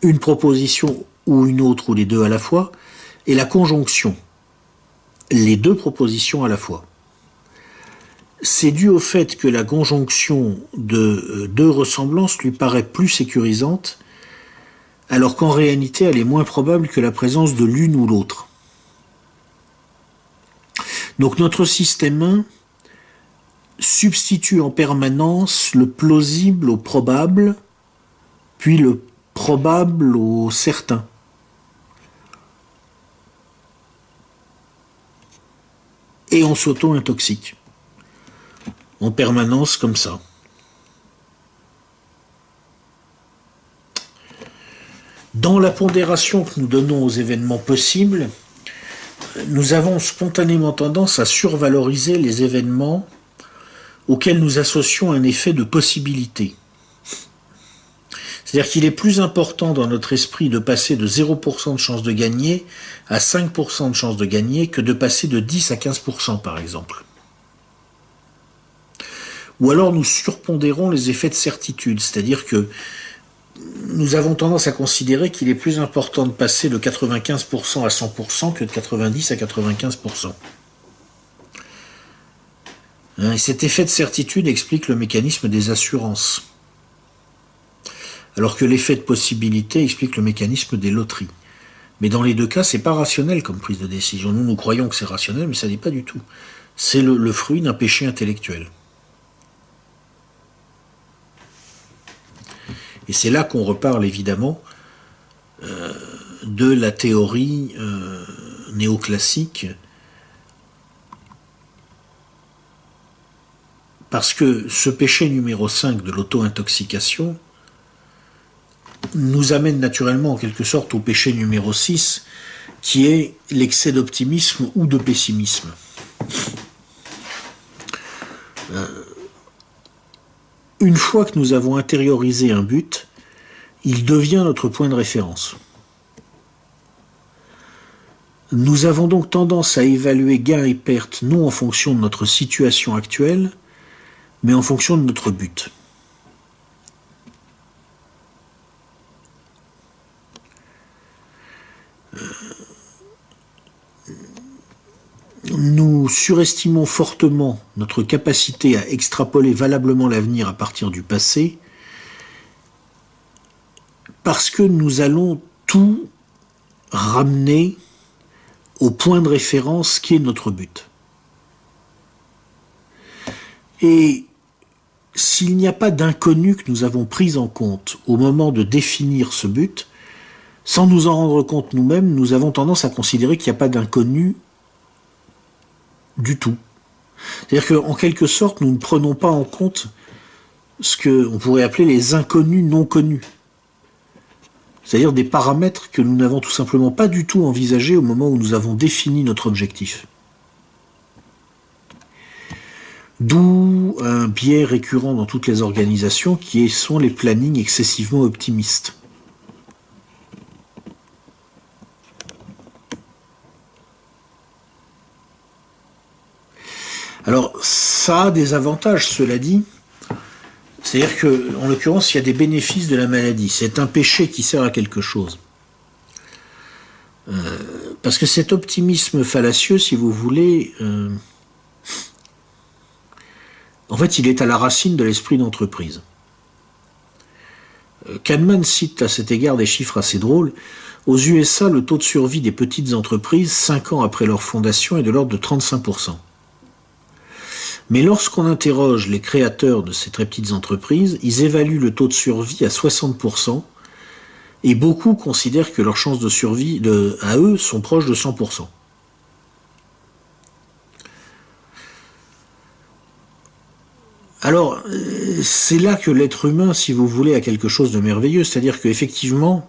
une proposition ou une autre, ou les deux à la fois, et la conjonction, les deux propositions à la fois. C'est dû au fait que la conjonction de deux ressemblances lui paraît plus sécurisante, alors qu'en réalité elle est moins probable que la présence de l'une ou l'autre. Donc notre système 1 substitue en permanence le plausible au probable, puis le probable au certain. Et on s'auto-intoxique. En permanence comme ça. Dans la pondération que nous donnons aux événements possibles, nous avons spontanément tendance à survaloriser les événements auxquels nous associons un effet de possibilité. C'est-à-dire qu'il est plus important dans notre esprit de passer de 0% de chance de gagner à 5% de chance de gagner que de passer de 10 à 15% par exemple. Ou alors nous surpondérons les effets de certitude, c'est-à-dire que nous avons tendance à considérer qu'il est plus important de passer de 95% à 100% que de 90 à 95%. Et cet effet de certitude explique le mécanisme des assurances, alors que l'effet de possibilité explique le mécanisme des loteries. Mais dans les deux cas, c'est pas rationnel comme prise de décision. Nous croyons que c'est rationnel, mais ça n'est pas du tout. C'est le fruit d'un péché intellectuel. Et c'est là qu'on reparle évidemment de la théorie néoclassique, parce que ce péché numéro 5 de l'auto-intoxication nous amène naturellement en quelque sorte au péché numéro 6, qui est l'excès d'optimisme ou de pessimisme. Une fois que nous avons intériorisé un but, il devient notre point de référence. Nous avons donc tendance à évaluer gains et pertes non en fonction de notre situation actuelle, mais en fonction de notre but. Nous surestimons fortement notre capacité à extrapoler valablement l'avenir à partir du passé, parce que nous allons tout ramener au point de référence qui est notre but. Et s'il n'y a pas d'inconnu que nous avons pris en compte au moment de définir ce but, sans nous en rendre compte nous-mêmes, nous avons tendance à considérer qu'il n'y a pas d'inconnu du tout. C'est-à-dire qu'en quelque sorte, nous ne prenons pas en compte ce qu'on pourrait appeler les inconnus non connus. C'est-à-dire des paramètres que nous n'avons tout simplement pas du tout envisagés au moment où nous avons défini notre objectif. D'où un biais récurrent dans toutes les organisations qui sont les plannings excessivement optimistes. Alors, ça a des avantages, cela dit. C'est-à-dire que, en l'occurrence, il y a des bénéfices de la maladie. C'est un péché qui sert à quelque chose. Parce que cet optimisme fallacieux, si vous voulez, en fait, il est à la racine de l'esprit d'entreprise. Kahneman cite à cet égard des chiffres assez drôles. Aux USA, le taux de survie des petites entreprises, 5 ans après leur fondation, est de l'ordre de 35%. Mais lorsqu'on interroge les créateurs de ces très petites entreprises, ils évaluent le taux de survie à 60%, et beaucoup considèrent que leurs chances de survie, à eux, sont proches de 100%. Alors, c'est là que l'être humain, si vous voulez, a quelque chose de merveilleux, c'est-à-dire qu'effectivement,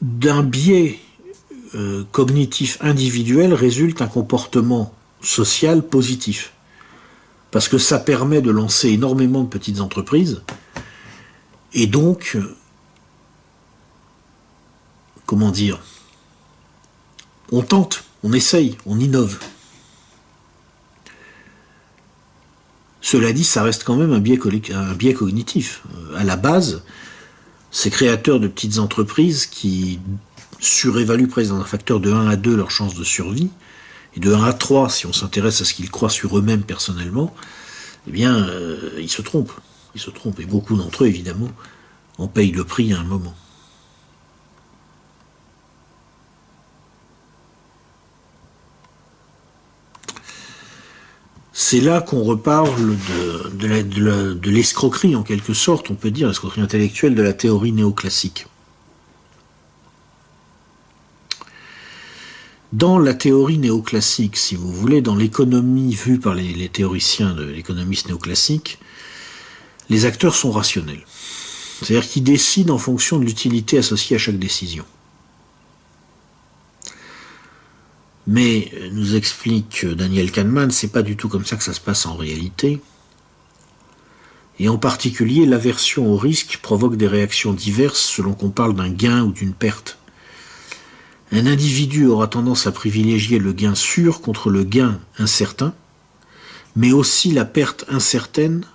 d'un biais cognitif individuel résulte un comportement social positif. Parce que ça permet de lancer énormément de petites entreprises, et donc, comment dire, on tente, on essaye, on innove. Cela dit, ça reste quand même un biais cognitif. À la base, ces créateurs de petites entreprises qui surévaluent presque dans un facteur de 1 à 2 leurs chances de survie, et de 1 à 3 si on s'intéresse à ce qu'ils croient sur eux-mêmes personnellement, eh bien, ils se trompent. Ils se trompent, et beaucoup d'entre eux, évidemment, en payent le prix à un moment. C'est là qu'on reparle de l'escroquerie, en quelque sorte, on peut dire, l'escroquerie intellectuelle de la théorie néoclassique. Dans la théorie néoclassique, si vous voulez, dans l'économie vue par les théoriciens de l'économiste néoclassique, les acteurs sont rationnels. C'est-à-dire qu'ils décident en fonction de l'utilité associée à chaque décision. Mais, nous explique Daniel Kahneman, c'est pas du tout comme ça que ça se passe en réalité. Et en particulier, l'aversion au risque provoque des réactions diverses selon qu'on parle d'un gain ou d'une perte. Un individu aura tendance à privilégier le gain sûr contre le gain incertain, mais aussi la perte incertaine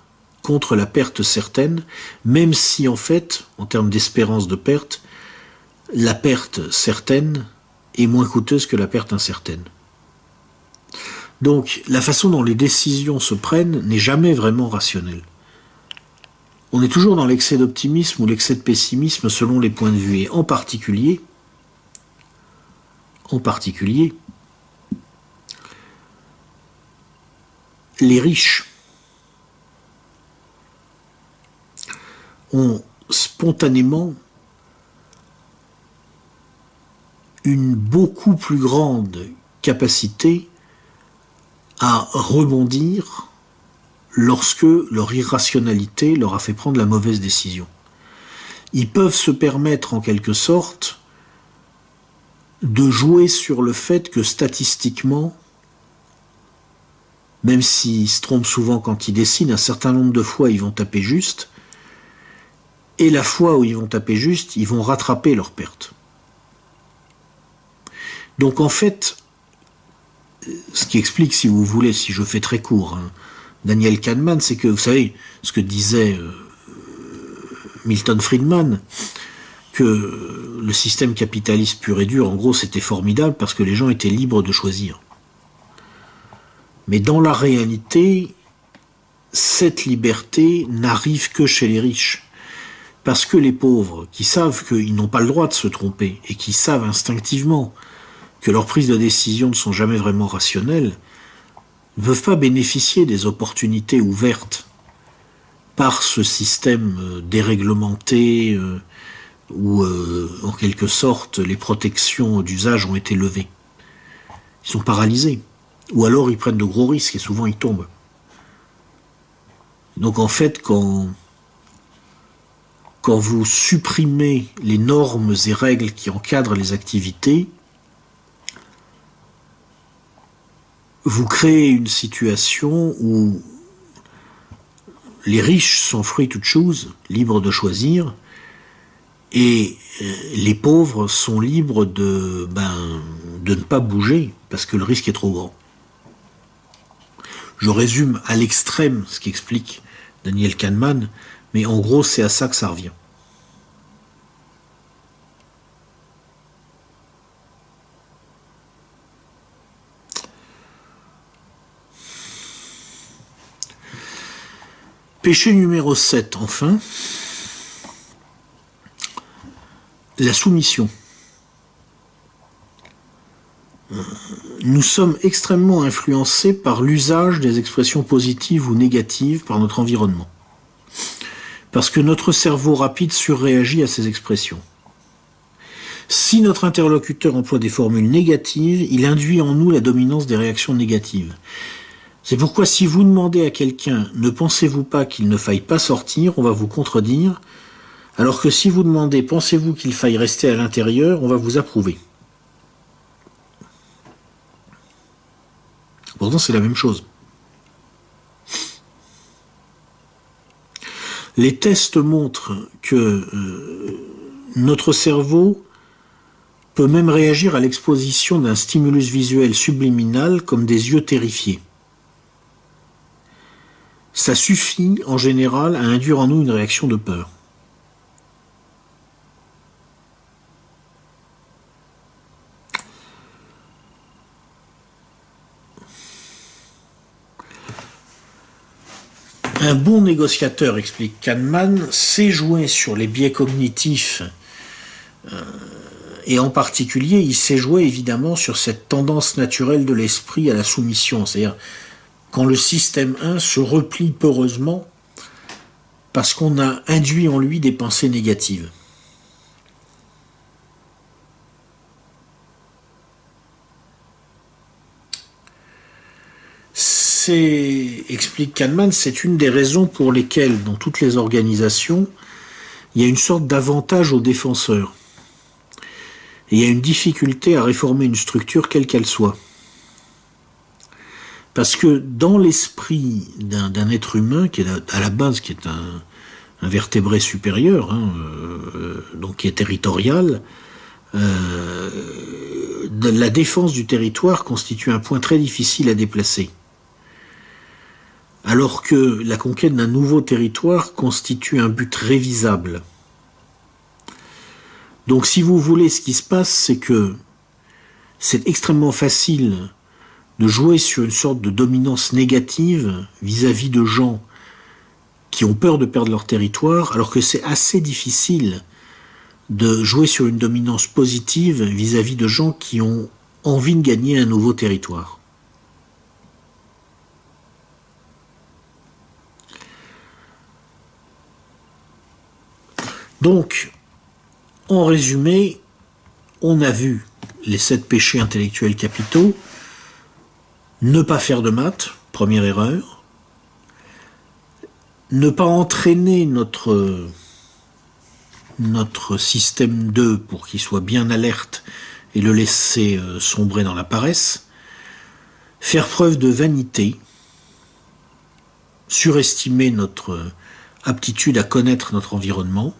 contre la perte certaine, même si en fait, en termes d'espérance de perte, la perte certaine est moins coûteuse que la perte incertaine. Donc, la façon dont les décisions se prennent n'est jamais vraiment rationnelle. On est toujours dans l'excès d'optimisme ou l'excès de pessimisme selon les points de vue, et en particulier, les riches ont spontanément une beaucoup plus grande capacité à rebondir lorsque leur irrationalité leur a fait prendre la mauvaise décision. Ils peuvent se permettre en quelque sorte de jouer sur le fait que statistiquement, même s'ils se trompent souvent quand ils décident, un certain nombre de fois ils vont taper juste, et la fois où ils vont taper juste, ils vont rattraper leurs pertes. Donc en fait, ce qui explique, si vous voulez, si je fais très court, Daniel Kahneman, c'est que, vous savez, ce que disait Milton Friedman, que le système capitaliste pur et dur, en gros, c'était formidable parce que les gens étaient libres de choisir. Mais dans la réalité, cette liberté n'arrive que chez les riches. Parce que les pauvres, qui savent qu'ils n'ont pas le droit de se tromper, et qui savent instinctivement que leurs prises de décision ne sont jamais vraiment rationnelles, ne peuvent pas bénéficier des opportunités ouvertes par ce système déréglementé où, en quelque sorte, les protections d'usage ont été levées. Ils sont paralysés. Ou alors ils prennent de gros risques et souvent ils tombent. Donc en fait, quand vous supprimez les normes et règles qui encadrent les activités, vous créez une situation où les riches sont free to choose, libres de choisir, et les pauvres sont libres de ne pas bouger parce que le risque est trop grand. Je résume à l'extrême ce qu'explique Daniel Kahneman, mais en gros c'est à ça que ça revient. Péché numéro 7, enfin, la soumission. Nous sommes extrêmement influencés par l'usage des expressions positives ou négatives par notre environnement. Parce que notre cerveau rapide surréagit à ces expressions. Si notre interlocuteur emploie des formules négatives, il induit en nous la dominance des réactions négatives. C'est pourquoi si vous demandez à quelqu'un « Ne pensez-vous pas qu'il ne faille pas sortir ?», on va vous contredire, alors que si vous demandez « Pensez-vous qu'il faille rester à l'intérieur ?», on va vous approuver. Pourtant, c'est la même chose. Les tests montrent que notre cerveau peut même réagir à l'exposition d'un stimulus visuel subliminal comme des yeux terrifiés. Ça suffit, en général, à induire en nous une réaction de peur. Un bon négociateur, explique Kahneman, sait jouer sur les biais cognitifs et en particulier, il sait jouer évidemment sur cette tendance naturelle de l'esprit à la soumission, c'est-à-dire quand le système 1 se replie peureusement parce qu'on a induit en lui des pensées négatives. Explique Kahneman, c'est une des raisons pour lesquelles, dans toutes les organisations, il y a une sorte d'avantage aux défenseurs. Et il y a une difficulté à réformer une structure quelle qu'elle soit. Parce que dans l'esprit d'un être humain, qui est à la base qui est un vertébré supérieur, donc qui est territorial, la défense du territoire constitue un point très difficile à déplacer. Alors que la conquête d'un nouveau territoire constitue un but révisable. Donc si vous voulez, ce qui se passe, c'est que c'est extrêmement facile de jouer sur une sorte de dominance négative vis-à-vis de gens qui ont peur de perdre leur territoire, alors que c'est assez difficile de jouer sur une dominance positive vis-à-vis de gens qui ont envie de gagner un nouveau territoire. Donc, en résumé, on a vu les 7 péchés intellectuels capitaux. Ne pas faire de maths, première erreur. Ne pas entraîner notre système 2 pour qu'il soit bien alerte et le laisser sombrer dans la paresse. Faire preuve de vanité. Surestimer notre aptitude à connaître notre environnement.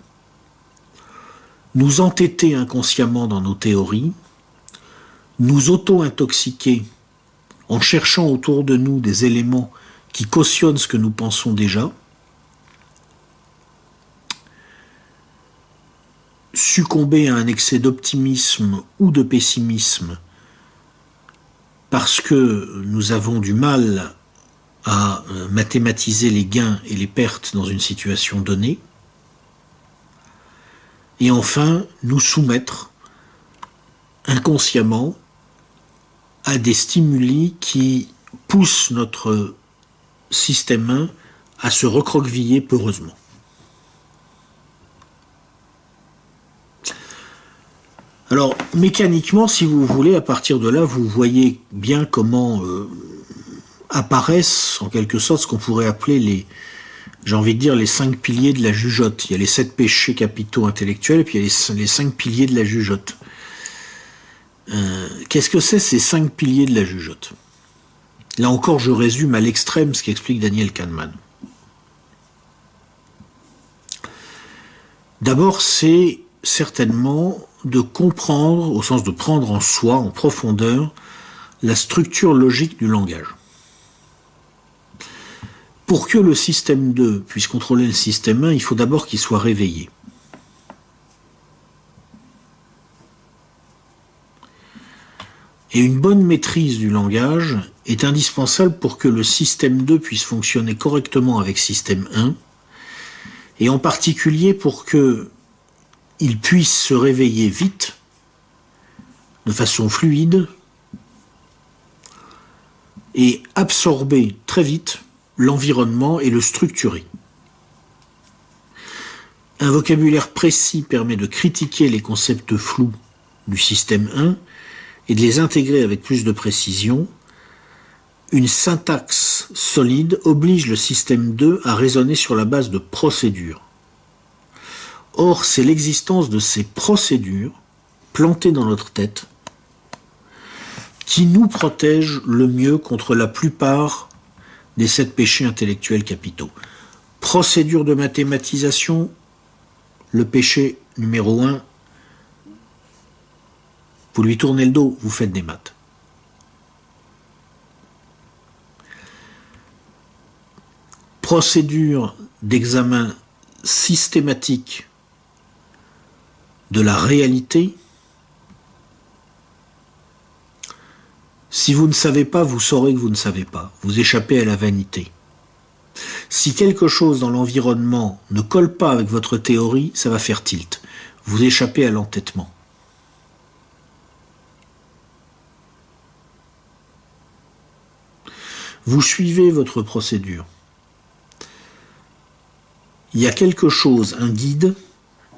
Nous entêter inconsciemment dans nos théories. Nous auto-intoxiquer en cherchant autour de nous des éléments qui cautionnent ce que nous pensons déjà, succomber à un excès d'optimisme ou de pessimisme parce que nous avons du mal à mathématiser les gains et les pertes dans une situation donnée, et enfin nous soumettre inconsciemment à des stimuli qui poussent notre système 1 à se recroqueviller peureusement. Alors, mécaniquement, si vous voulez, à partir de là, vous voyez bien comment apparaissent, en quelque sorte, ce qu'on pourrait appeler j'ai envie de dire, les 5 piliers de la jugeote. Il y a les 7 péchés capitaux intellectuels, et puis il y a les 5 piliers de la jugeote. Qu'est-ce que c'est ces 5 piliers de la jugeote? Là encore, je résume à l'extrême ce qu'explique Daniel Kahneman. D'abord, c'est certainement de comprendre, au sens de prendre en soi, en profondeur, la structure logique du langage. Pour que le système 2 puisse contrôler le système 1, il faut d'abord qu'il soit réveillé. Et une bonne maîtrise du langage est indispensable pour que le système 2 puisse fonctionner correctement avec système 1, et en particulier pour qu'il puisse se réveiller vite, de façon fluide, et absorber très vite l'environnement et le structurer. Un vocabulaire précis permet de critiquer les concepts flous du système 1 et de les intégrer avec plus de précision. Une syntaxe solide oblige le système 2 à raisonner sur la base de procédures. Or, c'est l'existence de ces procédures plantées dans notre tête qui nous protège le mieux contre la plupart des 7 péchés intellectuels capitaux. Procédure de mathématisation, le péché numéro 1, vous lui tournez le dos, vous faites des maths. Procédure d'examen systématique de la réalité. Si vous ne savez pas, vous saurez que vous ne savez pas. Vous échappez à la vanité. Si quelque chose dans l'environnement ne colle pas avec votre théorie, ça va faire tilt. Vous échappez à l'entêtement. Vous suivez votre procédure. Il y a quelque chose, un guide,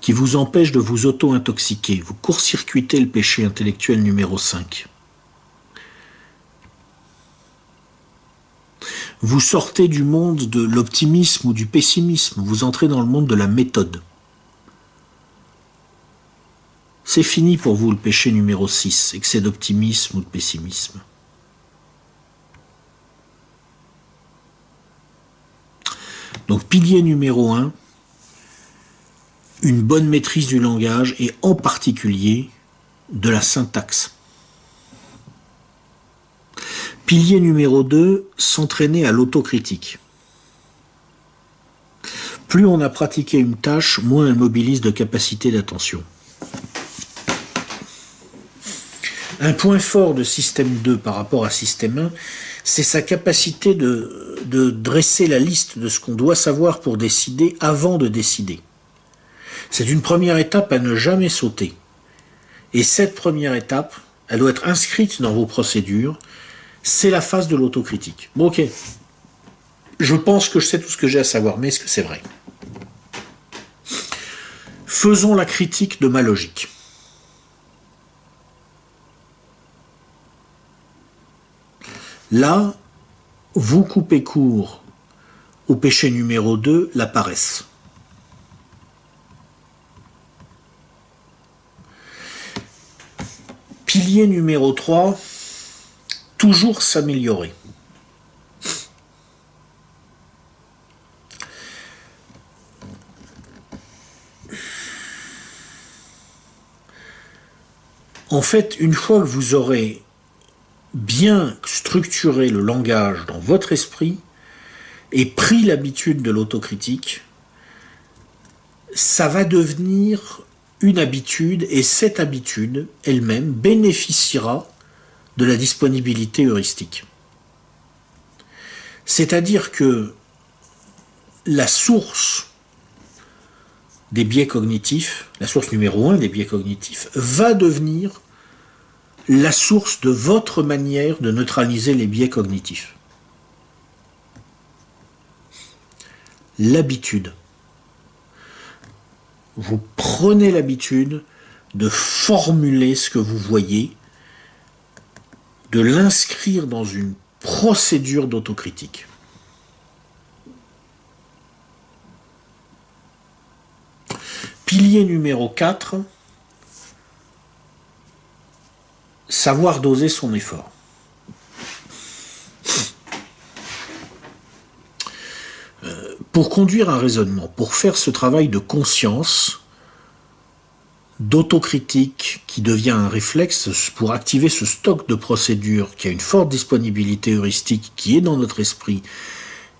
qui vous empêche de vous auto-intoxiquer. Vous court-circuitez le péché intellectuel numéro 5. Vous sortez du monde de l'optimisme ou du pessimisme, vous entrez dans le monde de la méthode. C'est fini pour vous le péché numéro 6, excès d'optimisme ou de pessimisme. Donc pilier numéro 1, une bonne maîtrise du langage et en particulier de la syntaxe. Pilier numéro 2, s'entraîner à l'autocritique. Plus on a pratiqué une tâche, moins elle mobilise de capacité d'attention. Un point fort de système 2 par rapport à système 1, c'est sa capacité de dresser la liste de ce qu'on doit savoir pour décider avant de décider. C'est une première étape à ne jamais sauter. Et cette première étape, elle doit être inscrite dans vos procédures. C'est la phase de l'autocritique. Bon, ok. Je pense que je sais tout ce que j'ai à savoir, mais est-ce que c'est vrai? Faisons la critique de ma logique. Là, vous coupez court au péché numéro 2, la paresse. Pilier numéro 3, toujours s'améliorer. En fait, une fois que vous aurez bien structuré le langage dans votre esprit et pris l'habitude de l'autocritique, ça va devenir une habitude et cette habitude elle-même bénéficiera de la disponibilité heuristique. C'est-à-dire que la source des biais cognitifs, la source numéro 1 des biais cognitifs, va devenir la source de votre manière de neutraliser les biais cognitifs. L'habitude. Vous prenez l'habitude de formuler ce que vous voyez, de l'inscrire dans une procédure d'autocritique. Pilier numéro 4, savoir doser son effort. Pour conduire un raisonnement, pour faire ce travail de conscience, d'autocritique qui devient un réflexe, pour activer ce stock de procédures qui a une forte disponibilité heuristique qui est dans notre esprit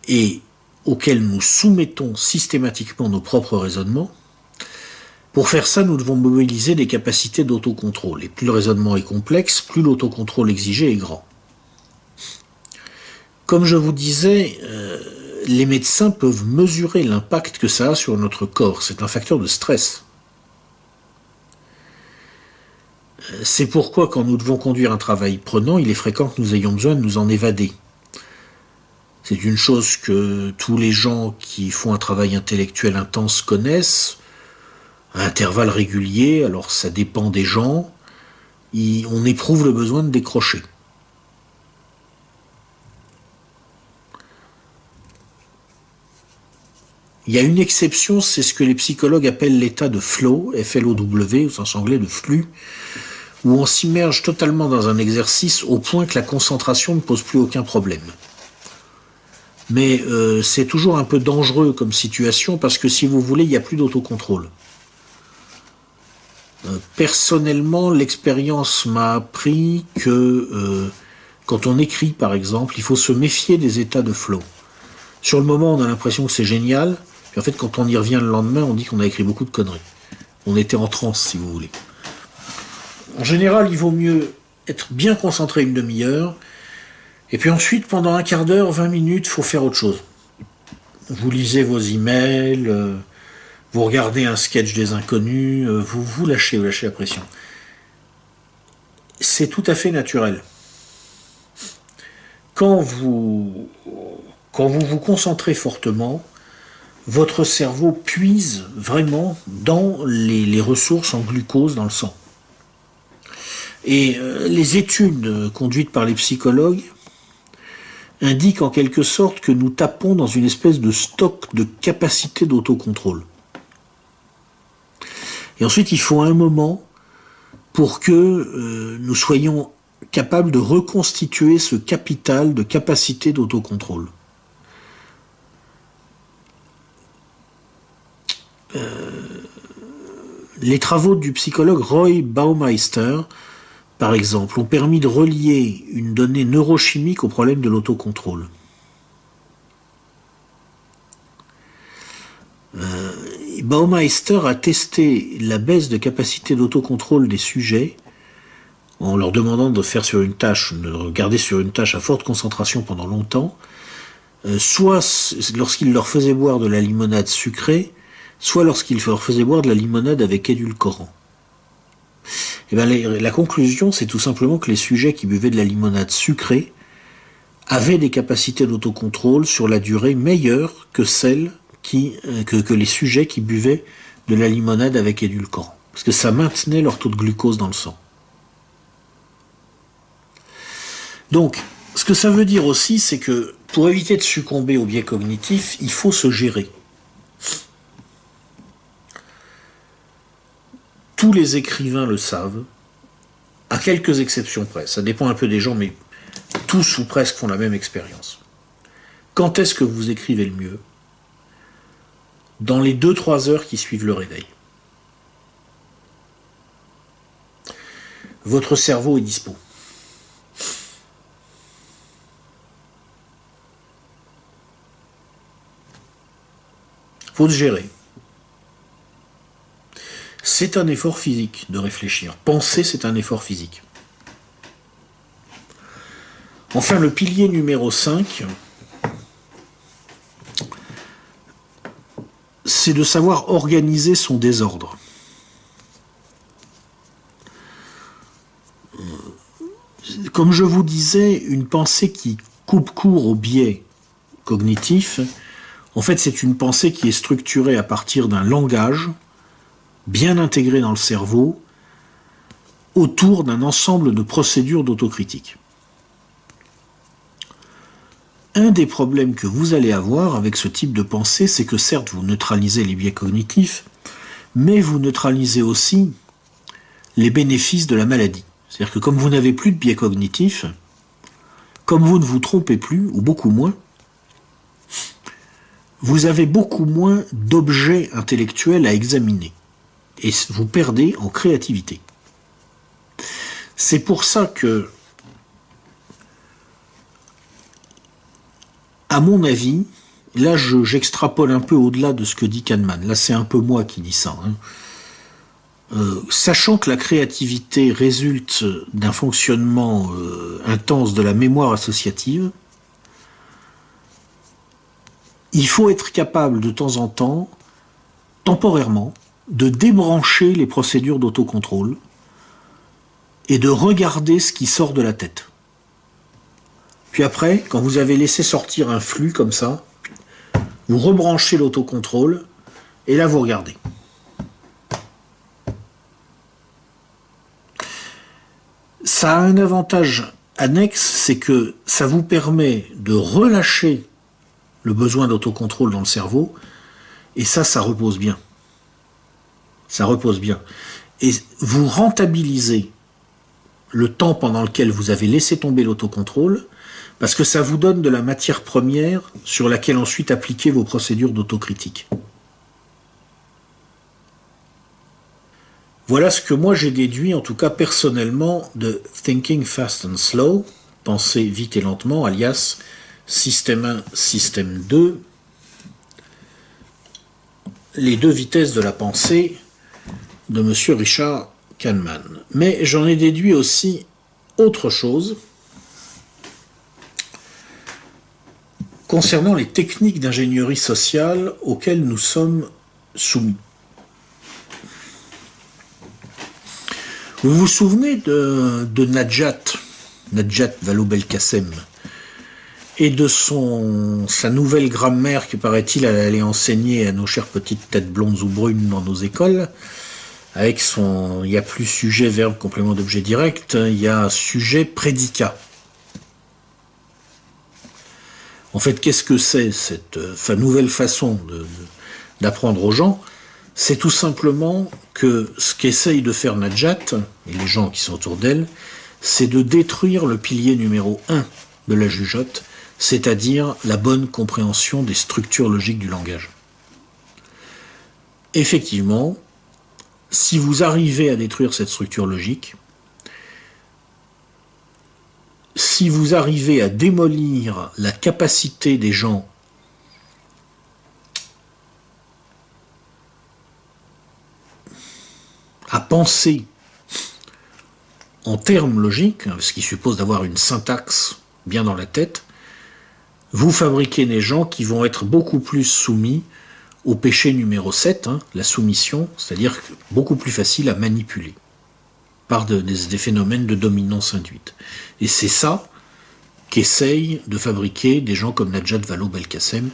et auquel nous soumettons systématiquement nos propres raisonnements, pour faire ça, nous devons mobiliser des capacités d'autocontrôle. Et plus le raisonnement est complexe, plus l'autocontrôle exigé est grand. Comme je vous disais, les médecins peuvent mesurer l'impact que ça a sur notre corps. C'est un facteur de stress. C'est pourquoi, quand nous devons conduire un travail prenant, il est fréquent que nous ayons besoin de nous en évader. C'est une chose que tous les gens qui font un travail intellectuel intense connaissent, à intervalles réguliers, alors ça dépend des gens, on éprouve le besoin de décrocher. Il y a une exception, c'est ce que les psychologues appellent l'état de flow, F-L-O-W, au sens anglais de flux, où on s'immerge totalement dans un exercice au point que la concentration ne pose plus aucun problème. Mais c'est toujours un peu dangereux comme situation, parce que si vous voulez, il n'y a plus d'autocontrôle. Personnellement, l'expérience m'a appris que quand on écrit, par exemple, il faut se méfier des états de flow. Sur le moment, on a l'impression que c'est génial, puis en fait, quand on y revient le lendemain, on dit qu'on a écrit beaucoup de conneries. On était en transe, si vous voulez. En général, il vaut mieux être bien concentré une demi-heure, et puis ensuite, pendant un quart d'heure, 20 minutes, il faut faire autre chose. vous lisez vos emails, vous regardez un sketch des inconnus, vous lâchez la pression. C'est tout à fait naturel. Quand vous vous concentrez fortement, votre cerveau puise vraiment dans les ressources en glucose dans le sang. Et les études conduites par les psychologues indiquent en quelque sorte que nous tapons dans une espèce de stock de capacité d'autocontrôle. Et ensuite, il faut un moment pour que nous soyons capables de reconstituer ce capital de capacité d'autocontrôle. Les travaux du psychologue Roy Baumeister, par exemple, ont permis de relier une donnée neurochimique au problème de l'autocontrôle. Baumeister a testé la baisse de capacité d'autocontrôle des sujets en leur demandant de regarder sur une tâche à forte concentration pendant longtemps, soit lorsqu'il leur faisait boire de la limonade sucrée, soit lorsqu'il leur faisait boire de la limonade avec édulcorant. Et bien, la conclusion, c'est tout simplement que les sujets qui buvaient de la limonade sucrée avaient des capacités d'autocontrôle sur la durée meilleures que celles que les sujets qui buvaient de la limonade avec édulcorant. Parce que ça maintenait leur taux de glucose dans le sang. Donc, ce que ça veut dire aussi, c'est que pour éviter de succomber au biais cognitif, il faut se gérer. Tous les écrivains le savent, à quelques exceptions près. Ça dépend un peu des gens, mais tous ou presque font la même expérience. Quand est-ce que vous écrivez le mieux ? Dans les 2-3 heures qui suivent le réveil. Votre cerveau est dispo. Faut se gérer. C'est un effort physique de réfléchir. Penser, c'est un effort physique. Enfin, le pilier numéro 5, c'est de savoir organiser son désordre. Comme je vous disais, une pensée qui coupe court au biais cognitif, en fait, c'est une pensée qui est structurée à partir d'un langage bien intégré dans le cerveau autour d'un ensemble de procédures d'autocritique. Un des problèmes que vous allez avoir avec ce type de pensée, c'est que certes, vous neutralisez les biais cognitifs, mais vous neutralisez aussi les bénéfices de la maladie. C'est-à-dire que comme vous n'avez plus de biais cognitifs, comme vous ne vous trompez plus, ou beaucoup moins, vous avez beaucoup moins d'objets intellectuels à examiner. Et vous perdez en créativité. C'est pour ça que, à mon avis, là j'extrapole un peu au-delà de ce que dit Kahneman. Là c'est un peu moi qui dis ça. Sachant que la créativité résulte d'un fonctionnement intense de la mémoire associative, il faut être capable de temps en temps, temporairement, de débrancher les procédures d'autocontrôle et de regarder ce qui sort de la tête. Puis après, quand vous avez laissé sortir un flux comme ça, vous rebranchez l'autocontrôle et là vous regardez. Ça a un avantage annexe, c'est que ça vous permet de relâcher le besoin d'autocontrôle dans le cerveau, et ça repose bien. Ça repose bien. Et vous rentabilisez le temps pendant lequel vous avez laissé tomber l'autocontrôle, parce que ça vous donne de la matière première sur laquelle ensuite appliquer vos procédures d'autocritique. Voilà ce que moi j'ai déduit, en tout cas personnellement, de Thinking Fast and Slow, penser vite et lentement, alias Système 1, Système 2, les deux vitesses de la pensée de M. Richard Kahneman. Mais j'en ai déduit aussi autre chose. concernant les techniques d'ingénierie sociale auxquelles nous sommes soumis. Vous vous souvenez de Najat Vallaud-Belkacem, et de sa nouvelle grammaire qui, paraît-il, elle allait enseigner à nos chères petites têtes blondes ou brunes dans nos écoles, avec il n'y a plus sujet, verbe, complément d'objet direct, il y a sujet, prédicat. En fait, qu'est-ce que c'est cette nouvelle façon d'apprendre aux gens? C'est tout simplement que ce qu'essaye de faire Najat, et les gens qui sont autour d'elle, c'est de détruire le pilier numéro 1 de la jugeote, c'est-à-dire la bonne compréhension des structures logiques du langage. Effectivement, si vous arrivez à détruire cette structure logique, si vous arrivez à démolir la capacité des gens à penser en termes logiques, ce qui suppose d'avoir une syntaxe bien dans la tête, vous fabriquez des gens qui vont être beaucoup plus soumis au péché numéro 7, la soumission, c'est-à-dire beaucoup plus facile à manipuler par des phénomènes de dominance induite. Et c'est ça qu'essayent de fabriquer des gens comme Najat Vallaud-Belkacem,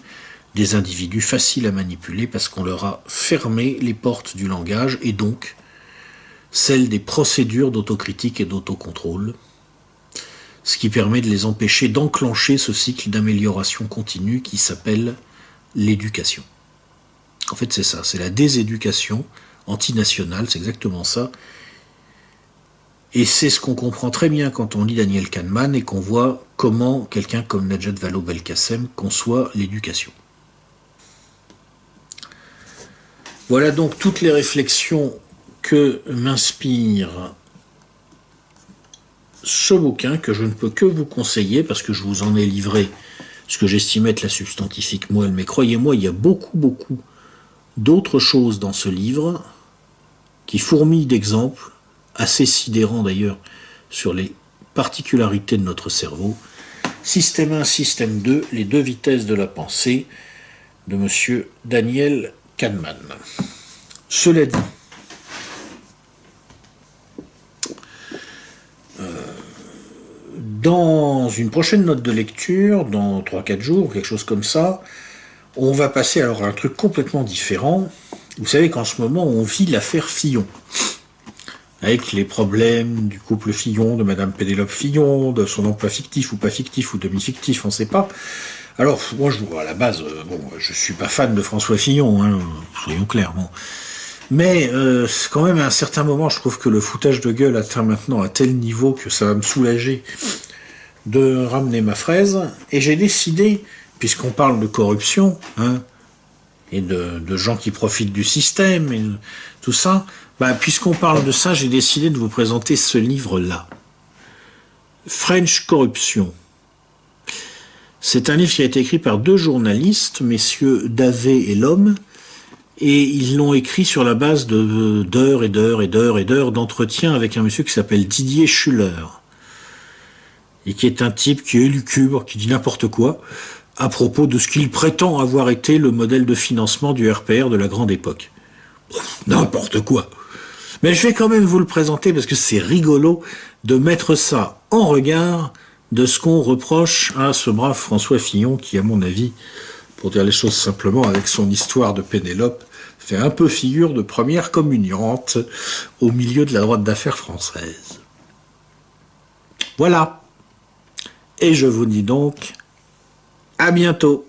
des individus faciles à manipuler parce qu'on leur a fermé les portes du langage et donc celles des procédures d'autocritique et d'autocontrôle, ce qui permet de les empêcher d'enclencher ce cycle d'amélioration continue qui s'appelle l'éducation. En fait, c'est ça, c'est la déséducation antinationale, c'est exactement ça. Et c'est ce qu'on comprend très bien quand on lit Daniel Kahneman et qu'on voit comment quelqu'un comme Najat Vallaud-Belkacem conçoit l'éducation. Voilà donc toutes les réflexions que m'inspire ce bouquin, que je ne peux que vous conseiller parce que je vous en ai livré ce que j'estime être la substantifique moelle, mais croyez-moi, il y a beaucoup d'autres choses dans ce livre qui fourmillent d'exemples, assez sidérants d'ailleurs, sur les particularités de notre cerveau. Système 1, système 2, les deux vitesses de la pensée, de M. Daniel Kahneman. Cela dit, dans une prochaine note de lecture, dans 3-4 jours, quelque chose comme ça, on va passer alors à un truc complètement différent. Vous savez qu'en ce moment, on vit l'affaire Fillon. Avec les problèmes du couple Fillon, de Madame Pénélope Fillon, de son emploi fictif ou pas fictif ou demi-fictif, on ne sait pas. Alors, moi, à la base, je suis pas fan de François Fillon, soyons clairs, bon. Mais quand même, à un certain moment, je trouve que le foutage de gueule atteint maintenant à tel niveau que ça va me soulager de ramener ma fraise. Et j'ai décidé, puisqu'on parle de corruption, et de gens qui profitent du système, et tout ça, puisqu'on parle de ça, j'ai décidé de vous présenter ce livre-là. French Corruption. C'est un livre qui a été écrit par deux journalistes, messieurs Davé et Lhomme, et ils l'ont écrit sur la base d'heures et d'heures d'entretien avec un monsieur qui s'appelle Didier Schuller, et qui est un type qui est élucubre, qui dit n'importe quoi, à propos de ce qu'il prétend avoir été le modèle de financement du RPR de la grande époque. N'importe quoi. Mais je vais quand même vous le présenter parce que c'est rigolo de mettre ça en regard de ce qu'on reproche à ce brave François Fillon qui, à mon avis, pour dire les choses simplement, avec son histoire de Pénélope, fait un peu figure de première communiante au milieu de la droite d'affaires française. Voilà. Et je vous dis donc à bientôt.